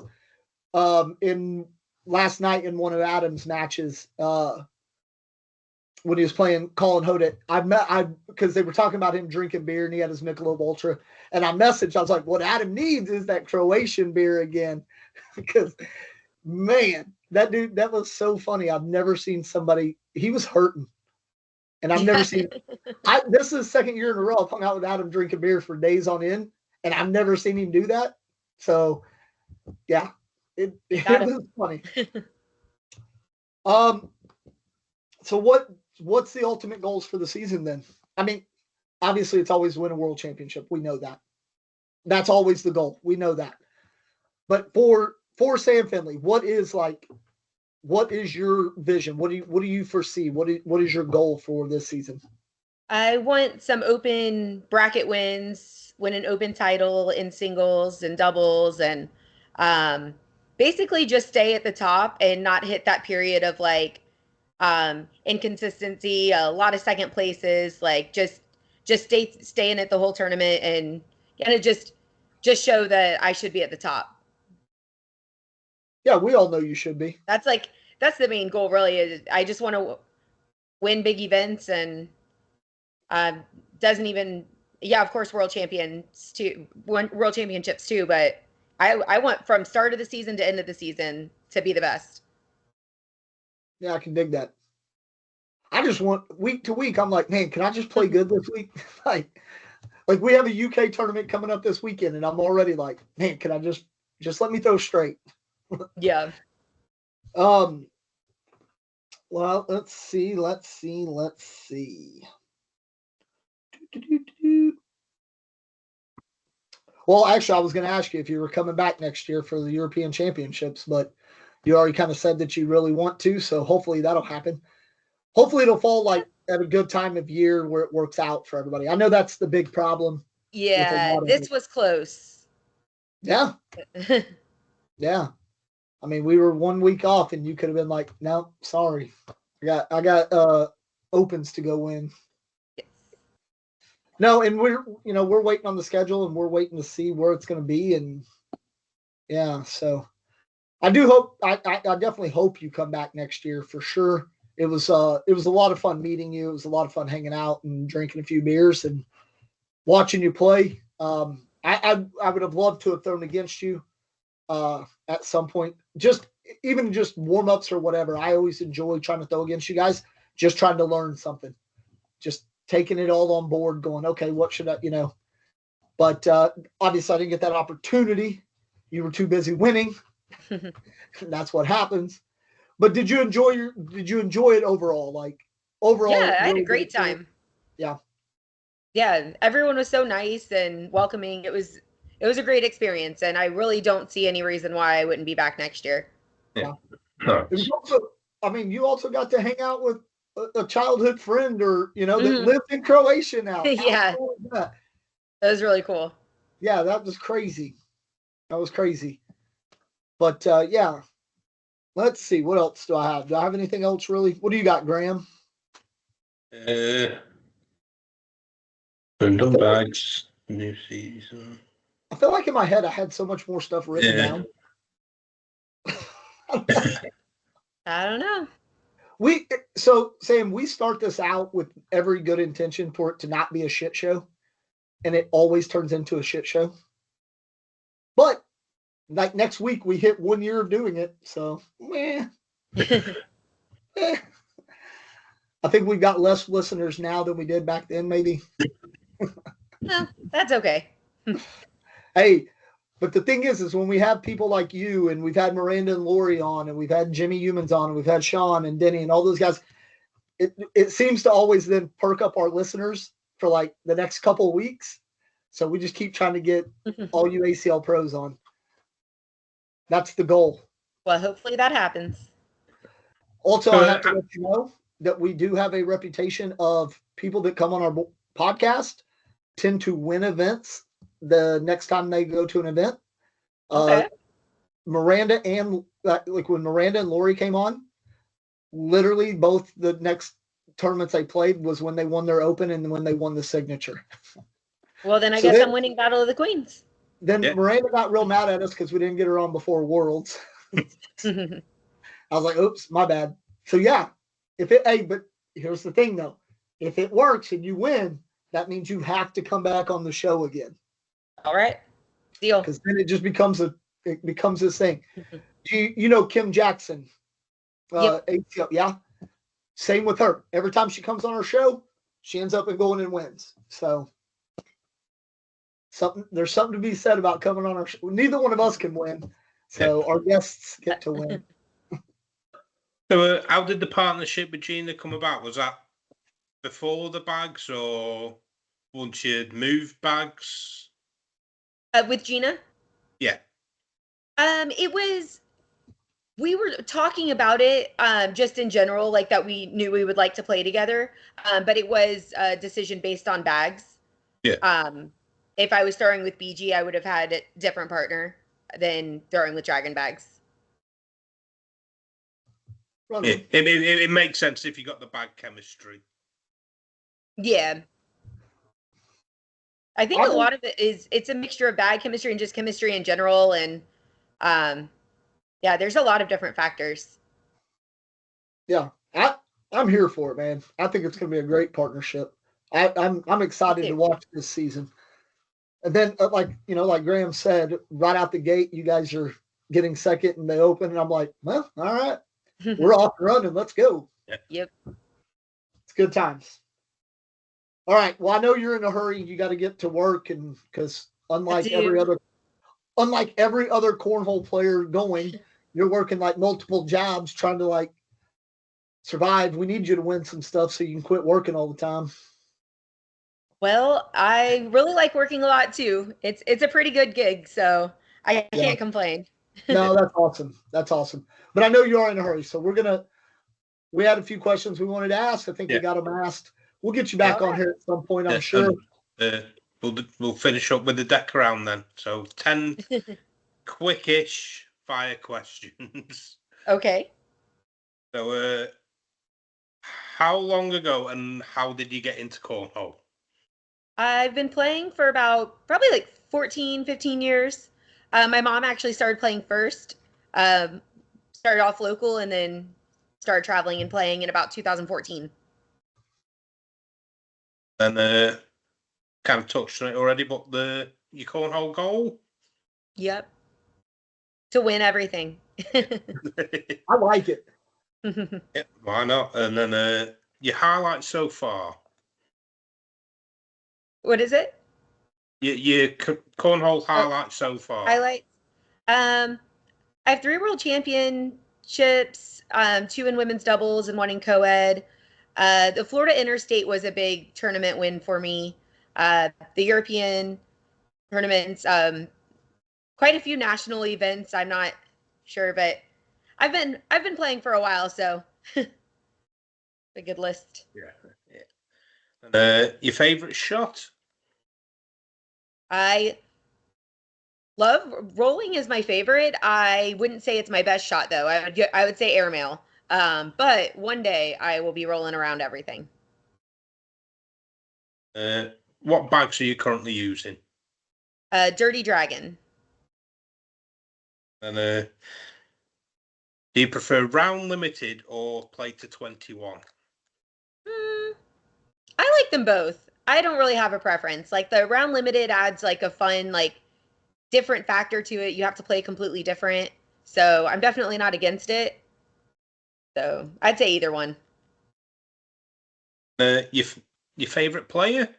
in last night in one of Adam's matches, when he was playing Colin Hodet, because they were talking about him drinking beer and he had his Michelob Ultra, and I messaged, I was like, what Adam needs is that Croatian beer again, because man, that dude, that was so funny. I've never seen somebody, he was hurting, and I've never seen. This is the second year in a row I've hung out with Adam drinking beer for days on end, and I've never seen him do that. So, yeah, it was funny. So what's the ultimate goals for the season then? I mean, obviously it's always win a world championship. We know that. That's always the goal. We know that. But for Sam Finley, what is your vision? What do you foresee? What is your goal for this season? I want some open bracket wins, win an open title in singles and doubles, and basically just stay at the top and not hit that period of like inconsistency, a lot of second places, like just stay in it the whole tournament and kind of just show that I should be at the top. Yeah, we all know you should be. That's the main goal, really. Is I just want to win big events and of course world championships too, but I want from start of the season to end of the season to be the best. Yeah, I can dig that. I just want week to week. I'm like, man, can I just play good this week? like we have a UK tournament coming up this weekend, and I'm already like, man, can I just let me throw straight? Yeah. Well, let's see. Well, actually, I was going to ask you if you were coming back next year for the European Championships, but you already kind of said that you really want to, so hopefully that'll happen. Hopefully it'll fall like at a good time of year where it works out for everybody. I know that's the big problem. Yeah, this was close. Yeah. Yeah. I mean, we were 1 week off, and you could have been like, no, sorry. I got opens to go win. Yes. No, and we're waiting on the schedule, and we're waiting to see where it's going to be, and yeah, so I do hope I definitely hope you come back next year for sure. It was a lot of fun meeting you. It was a lot of fun hanging out and drinking a few beers and watching you play. I would have loved to have thrown against you at some point. Even just warm-ups or whatever. I always enjoy trying to throw against you guys, just trying to learn something. Just taking it all on board, going, okay, what should I, But obviously I didn't get that opportunity. You were too busy winning. That's what happens. But did you enjoy it overall? Like overall, yeah, I had a great time. Yeah, everyone was so nice and welcoming. It was a great experience, and I really don't see any reason why I wouldn't be back next year. Yeah. It was also, I mean, you also got to hang out with a childhood friend, or that lived in Croatia now. Yeah, that was really cool. Yeah, that was crazy. But yeah. Let's see. What else do I have? Do I have anything else, really? What do you got, Graham? Bundle bags, new season. I feel like in my head I had so much more stuff written down. I don't know. Sam, we start this out with every good intention for it to not be a shit show, and it always turns into a shit show. But like next week, we hit 1 year of doing it, so I think we've got less listeners now than we did back then, maybe. No, that's okay. Hey, But the thing is when we have people like you, and we've had Miranda and Lori on, and we've had Jimmy Humans on, and we've had Sean and Denny and all those guys, it seems to always then perk up our listeners for like the next couple of weeks. So we just keep trying to get all you ACL pros on. That's the goal. Well, hopefully that happens. Also, I have to let you know that we do have a reputation of people that come on our podcast tend to win events the next time they go to an event. Okay. Miranda and like when Miranda and Lori came on, literally both the next tournaments they played was when they won their Open and when they won the Signature. Well, then I guess I'm winning Battle of the Queens. Then Miranda got real mad at us because we didn't get her on before Worlds. I was like, oops, my bad. So yeah, but here's the thing though. If it works and you win, that means you have to come back on the show again. All right. Deal. Because then it just becomes this thing. Do you know Kim Jackson? Yep. ACL, yeah. Same with her. Every time she comes on our show, she ends up going and wins. So there's something to be said about coming on our show. Neither one of us can win. So our guests get to win. So how did the partnership with Gina come about? Was that before the bags or once you'd moved bags? With Gina? Yeah. We were talking about it just in general, like that we knew we would like to play together. But it was a decision based on bags. Yeah. If I was throwing with BG, I would have had a different partner than throwing with Dragon bags. Yeah, it makes sense if you got the bag chemistry. Yeah. I think a lot of it it's a mixture of bag chemistry and just chemistry in general. And yeah, there's a lot of different factors. Yeah. I'm here for it, man. I think it's going to be a great partnership. I'm excited to watch this season. And then, like Graham said, right out the gate, you guys are getting second in the Open, and I'm like, well, all right, we're off and running. Let's go. Yep. It's good times. All right. Well, I know you're in a hurry. You got to get to work, and because unlike every other cornhole player going, you're working like multiple jobs trying to like survive. We need you to win some stuff so you can quit working all the time. Well, I really like working a lot too. It's a pretty good gig, so I can't complain. No, that's awesome. That's awesome. But I know you are in a hurry, so we had a few questions we wanted to ask. I think we got them asked. We'll get you back on here at some point, I'm sure. We'll finish up with the deck around then. So 10 quickish fire questions. Okay. So how long ago and how did you get into cornhole? I've been playing for about probably like 14, 15 years. My mom actually started playing first. Started off local and then started traveling and playing in about 2014. And kind of touched on it already, but your cornhole goal? Yep. To win everything. I like it. Yeah, why not? And then your highlights so far? What is it? Your cornhole highlights so far? Highlights? I have 3 world championships, 2 in women's doubles and 1 in co-ed. The Florida Interstate was a big tournament win for me. The European tournaments, quite a few national events. I'm not sure, but I've been playing for a while, so a good list. Yeah. And your favorite shot? I love rolling is my favorite. I wouldn't say it's my best shot though. I would say airmail. But one day I will be rolling around everything. What bags are you currently using? Dirty Dragon. And do you prefer round limited or play to 21? I like them both. I don't really have a preference. Like the round limited adds like a fun, like different factor to it. You have to play completely different. So I'm definitely not against it. So I'd say either one. Your favorite player?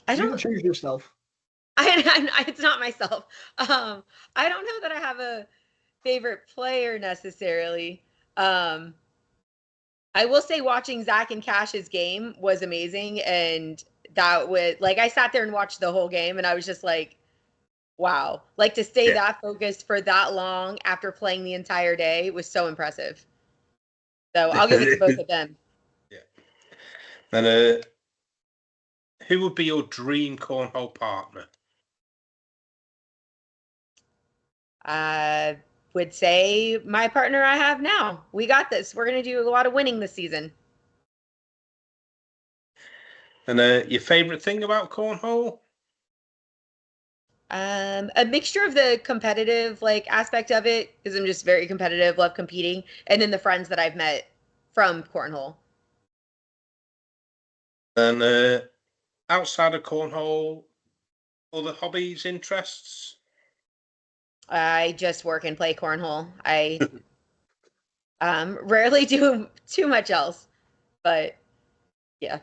I You don't. can choose yourself. It's not myself. I don't know that I have a favorite player necessarily. I will say watching Zach and Cash's game was amazing, and that was like I sat there and watched the whole game, and I was just like, wow, like to stay that focused for that long after playing the entire day was so impressive. So I'll give it to both of them. Yeah. And who would be your dream cornhole partner? I would say my partner I have now. We got this. We're going to do a lot of winning this season. And your favorite thing about cornhole? A mixture of the competitive like aspect of it, because I'm just very competitive, love competing, and then the friends that I've met from cornhole. And outside of cornhole, other hobbies, interests? I just work and play cornhole. I rarely do too much else, but yeah.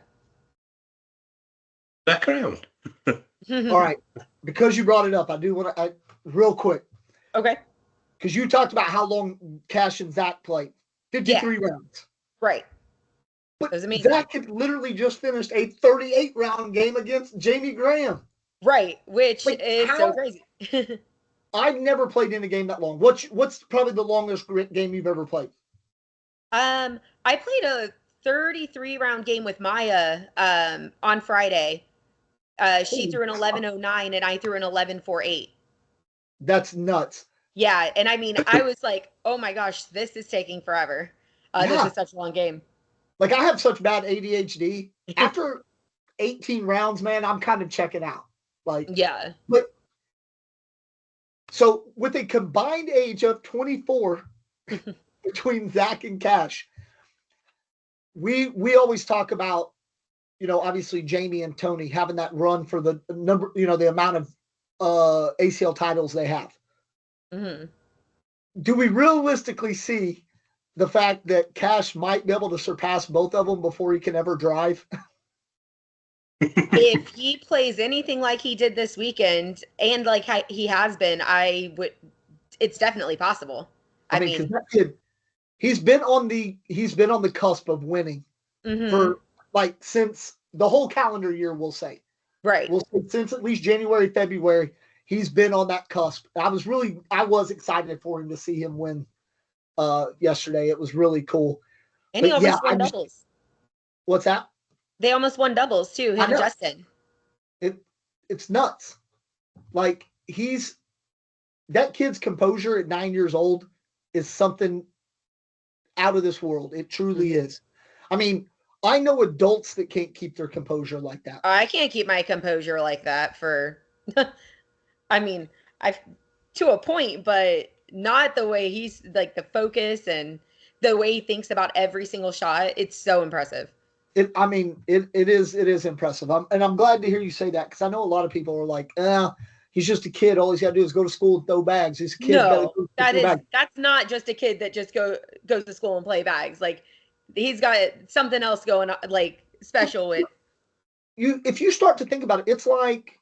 Background. All right. Because you brought it up, I do want to, real quick. Okay. Because you talked about how long Cash and Zach played. 53 rounds. Right. But was amazing. Zach had literally just finished a 38-round game against Jamie Graham. Right, which is so crazy. I've never played in a game that long. What's probably the longest game you've ever played? I played a 33-round game with Maya on Friday. She threw an 11:09 and I threw an 11:48. That's nuts. Yeah, and I mean, I was like, oh my gosh, this is taking forever. This is such a long game. Like, I have such bad ADHD. After 18 rounds, man, I'm kind of checking out. Like, yeah. But so with a combined age of 24 between Zach and Cash, we always talk about, obviously Jamie and Tony having that run for the number, the amount of ACL titles they have. Mm-hmm. Do we realistically see the fact that Cash might be able to surpass both of them before he can ever drive? If he plays anything like he did this weekend and like he has been, it's definitely possible. I mean, because that kid, he's been on the cusp of winning for like since the whole calendar year, we'll say. Right. We'll say since at least January, February, he's been on that cusp. I was excited for him to see him win yesterday. It was really cool. And he almost won doubles. What's that? They almost won doubles too, him and Justin. It's nuts. Like, that kid's composure at 9 years old is something out of this world. It truly is. I mean, I know adults that can't keep their composure like that. I can't keep my composure like that I mean, to a point, but not the way he's like the focus and the way he thinks about every single shot. It's so impressive. It is impressive. I'm glad to hear you say that, because I know a lot of people are like, he's just a kid. All he's got to do is go to school and throw bags. He's a kid. No, that's not just a kid that just goes to school and play bags. Like, he's got something else going on, like special with you. If you start to think about it, it's like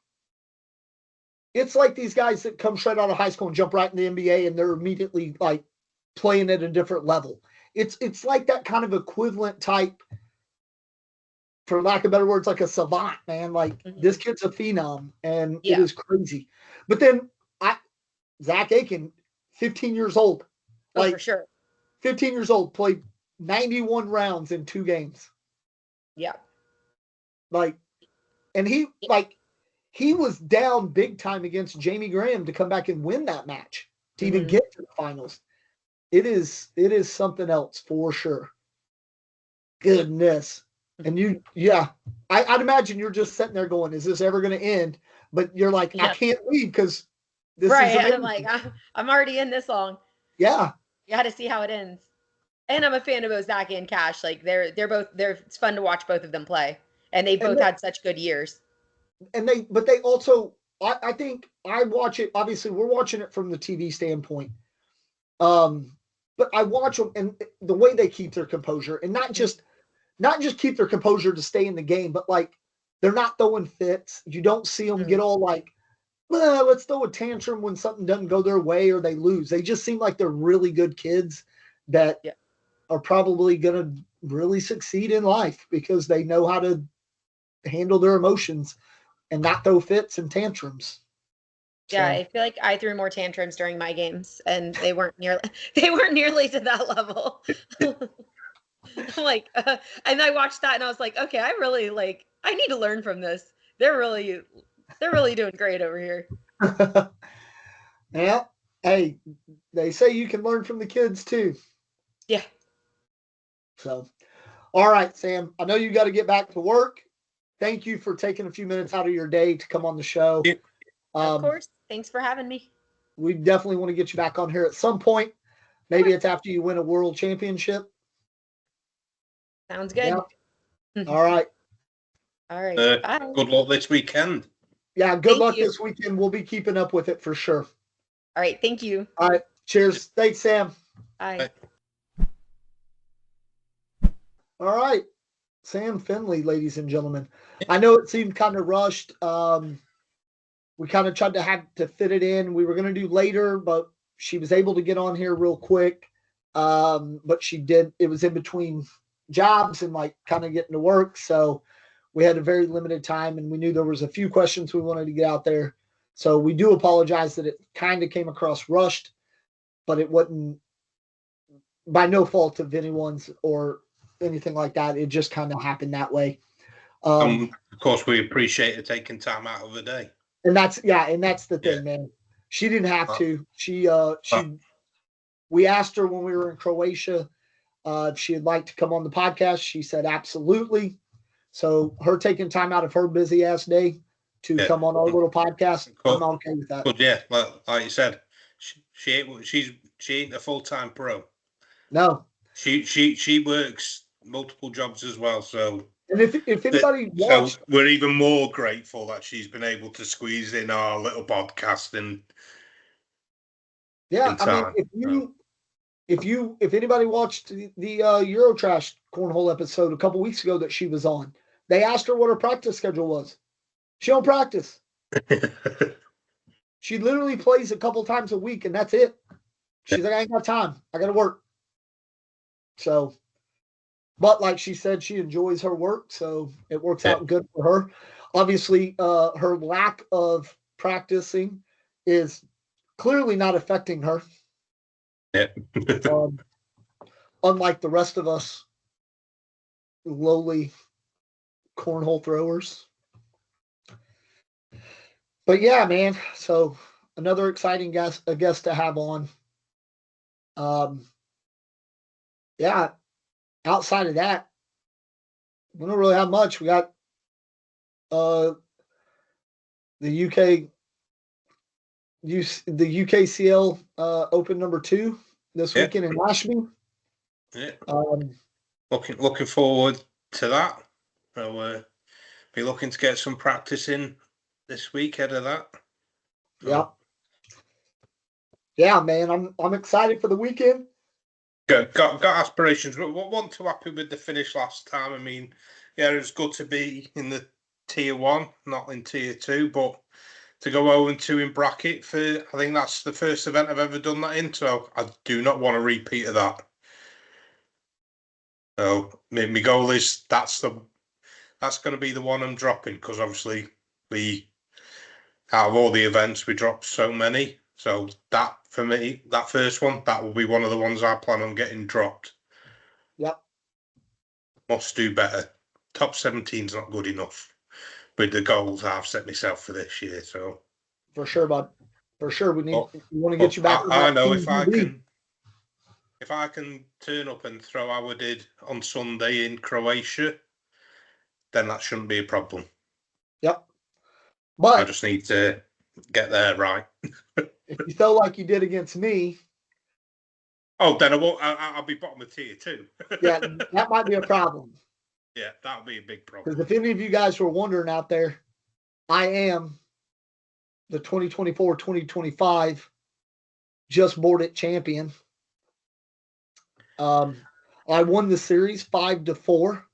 these guys that come straight out of high school and jump right in the NBA and they're immediately like playing at a different level. It's like that kind of equivalent type, for lack of better words, like a savant, man. Like, this kid's a phenom, and it is crazy. But then Zach Aiken, 15 years old. For sure. 15 years old, played 91 rounds in 2 games. Yeah. Like, and he was down big time against Jamie Graham to come back and win that match to even get to the finals. It is something else for sure. Goodness. And I'd imagine you're just sitting there going, is this ever going to end? But you're like, I can't leave because this is amazing. I'm like, I'm already in this long. Yeah. You had to see how it ends. And I'm a fan of both Zach and Cash. Like, it's fun to watch both of them play. And they both had such good years. And they also, I think I watch it, obviously we're watching it from the TV standpoint. But I watch them and the way they keep their composure, and not just keep their composure to stay in the game, but like they're not throwing fits. You don't see them get all like, well, let's throw a tantrum when something doesn't go their way or they lose. They just seem like they're really good kids that are probably going to really succeed in life because they know how to handle their emotions and not throw fits and tantrums. Yeah, I feel like I threw more tantrums during my games, and they weren't nearly to that level. I'm like, and I watched that, and I was like, okay, I need to learn from this. They're really doing great over here. Yeah. Hey, they say you can learn from the kids too. Yeah. So, all right, Sam. I know you got to get back to work. Thank you for taking a few minutes out of your day to come on the show. Yeah. Of course. Thanks for having me. We definitely want to get you back on here at some point. Maybe it's after you win a world championship. Sounds good. Yeah. All right. All right. Good luck this weekend. Yeah, good luck this weekend. We'll be keeping up with it for sure. All right. Thank you. All right. Cheers. Thanks, Sam. Bye. All right. Sam Finley, ladies and gentlemen. I know it seemed kind of rushed. We kind of tried to have to fit it in. We were going to do later, but she was able to get on here real quick. But she did. It was in between jobs and like kind of getting to work. So we had a very limited time and we knew there was a few questions we wanted to get out there. So we do apologize that it kind of came across rushed, but it wasn't by no fault of anyone's or anything like that. It just kind of happened that way. Of course, we appreciate her taking time out of the day. And that's the thing, man. She didn't have to. We asked her when we were in Croatia if she'd like to come on the podcast. She said absolutely. So her taking time out of her busy ass day to come on our little podcast, I'm okay with that. But yeah, like you said, she ain't a full-time pro. No. She works multiple jobs as well. So and if anybody watched, so we're even more grateful that she's been able to squeeze in our little podcast and I mean, if anybody watched the Eurotrash cornhole episode a couple weeks ago that she was on, they asked her what her practice schedule was. She don't practice. She literally plays a couple times a week, and that's it. She's like, I ain't got time. I got to work. So, but like she said, she enjoys her work, so it works out good for her. Obviously, her lack of practicing is clearly not affecting her. Yeah. Unlike the rest of us lowly cornhole throwers. But yeah, man. So another exciting guest to have on. Yeah. Outside of that, we don't really have much. We got the UKCL Open number 2 this weekend in Ashby. Yeah. Looking forward to that. So be looking to get some practice in this week ahead of that. Yeah, man. I'm excited for the weekend. Got aspirations. We weren't too happy with the finish last time. I mean, yeah, it was good to be in the tier 1, not in tier 2, but to go 0-2 in bracket I think that's the first event I've ever done that in. So I do not want a repeat of that. So my goal is that's going to be the one I'm dropping because obviously out of all the events we dropped so many. So that for me, that first one, that will be one of the ones I plan on getting dropped. Yep. Must do better. Top 17 is not good enough with the goals I've set myself for this year. So for sure, bud. For sure, we want to get you back. I know if I can turn up and throw how I did on Sunday in Croatia, then that shouldn't be a problem. Yep. But I just need to get there right. If you felt like you did against me, then I won't. I'll be bottom of tier 2. Yeah, that might be a problem. Yeah, that would be a big problem. Because if any of you guys were wondering out there, I am the 2024-2025 Just Board It champion. I won the series 5-4.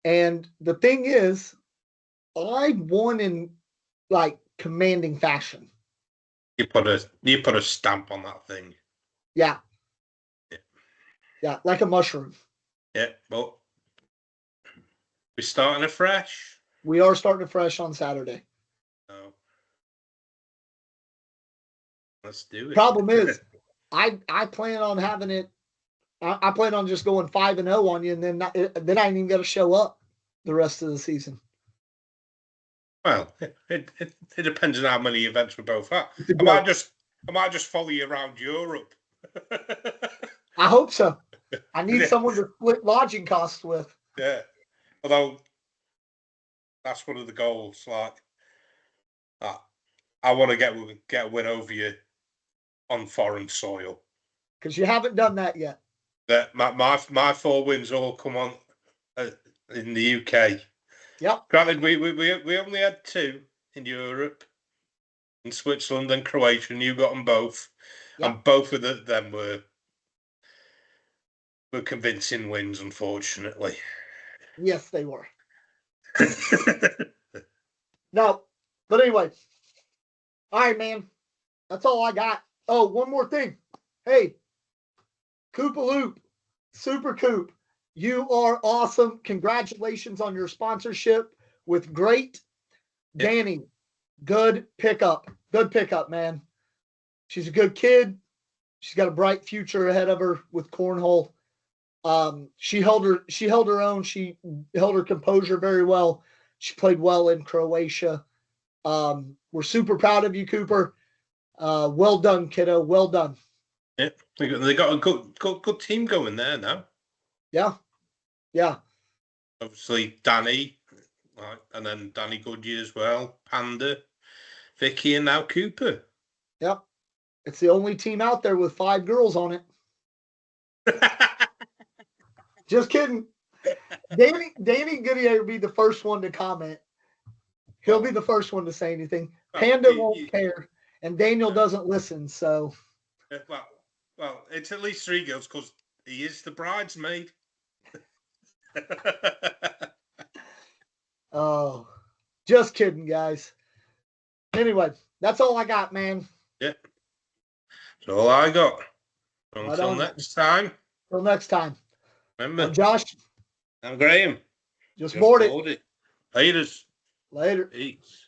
And the thing is, I won in like commanding fashion. You put a stamp on that thing. Yeah. Yeah, like a mushroom. Yeah, but we're starting afresh. We are starting afresh on Saturday. So let's do it. Problem is, I plan on having it. I plan on just going 5-0 on you, and then I ain't even got to show up the rest of the season. Well, it depends on how many events we both have. I might just follow you around Europe. I hope so. I need someone to split lodging costs with. Yeah, although that's one of the goals. Like, I want to get a win over you on foreign soil, because you haven't done that yet. That my 4 wins all come on in the UK. Yep. Granted, we only had 2 in Europe, in Switzerland and Croatia, and you got them both, yep. And both of them were convincing wins, unfortunately. Yes, they were. No, but anyway. All right, man. That's all I got. Oh, one more thing. Hey, Koopaloop, Super Coop, you are awesome. Congratulations on your sponsorship with Great Danny. Good pickup. Good pickup, man. She's a good kid. She's got a bright future ahead of her with cornhole. She held her own. She held her composure very well. She played well in Croatia. We're super proud of you, Cooper. Well done, kiddo. Well done. Yeah, they got a good team going there now. Yeah. Obviously, Danny, and then Danny Goodyear as well. Panda, Vicky, and now Cooper. Yep. It's the only team out there with 5 girls on it. Just kidding. Danny Goodyear will be the first one to comment. He'll be the first one to say anything. Panda won't care, and Daniel doesn't listen. So, well, it's at least 3 girls because he is the bridesmaid. Oh, just kidding, guys. Anyway, that's all I got, man. Yeah, that's all I got. Until next time. Till next time. Remember, I'm Josh. I'm Graham. Just board it. Later. Later. Peace.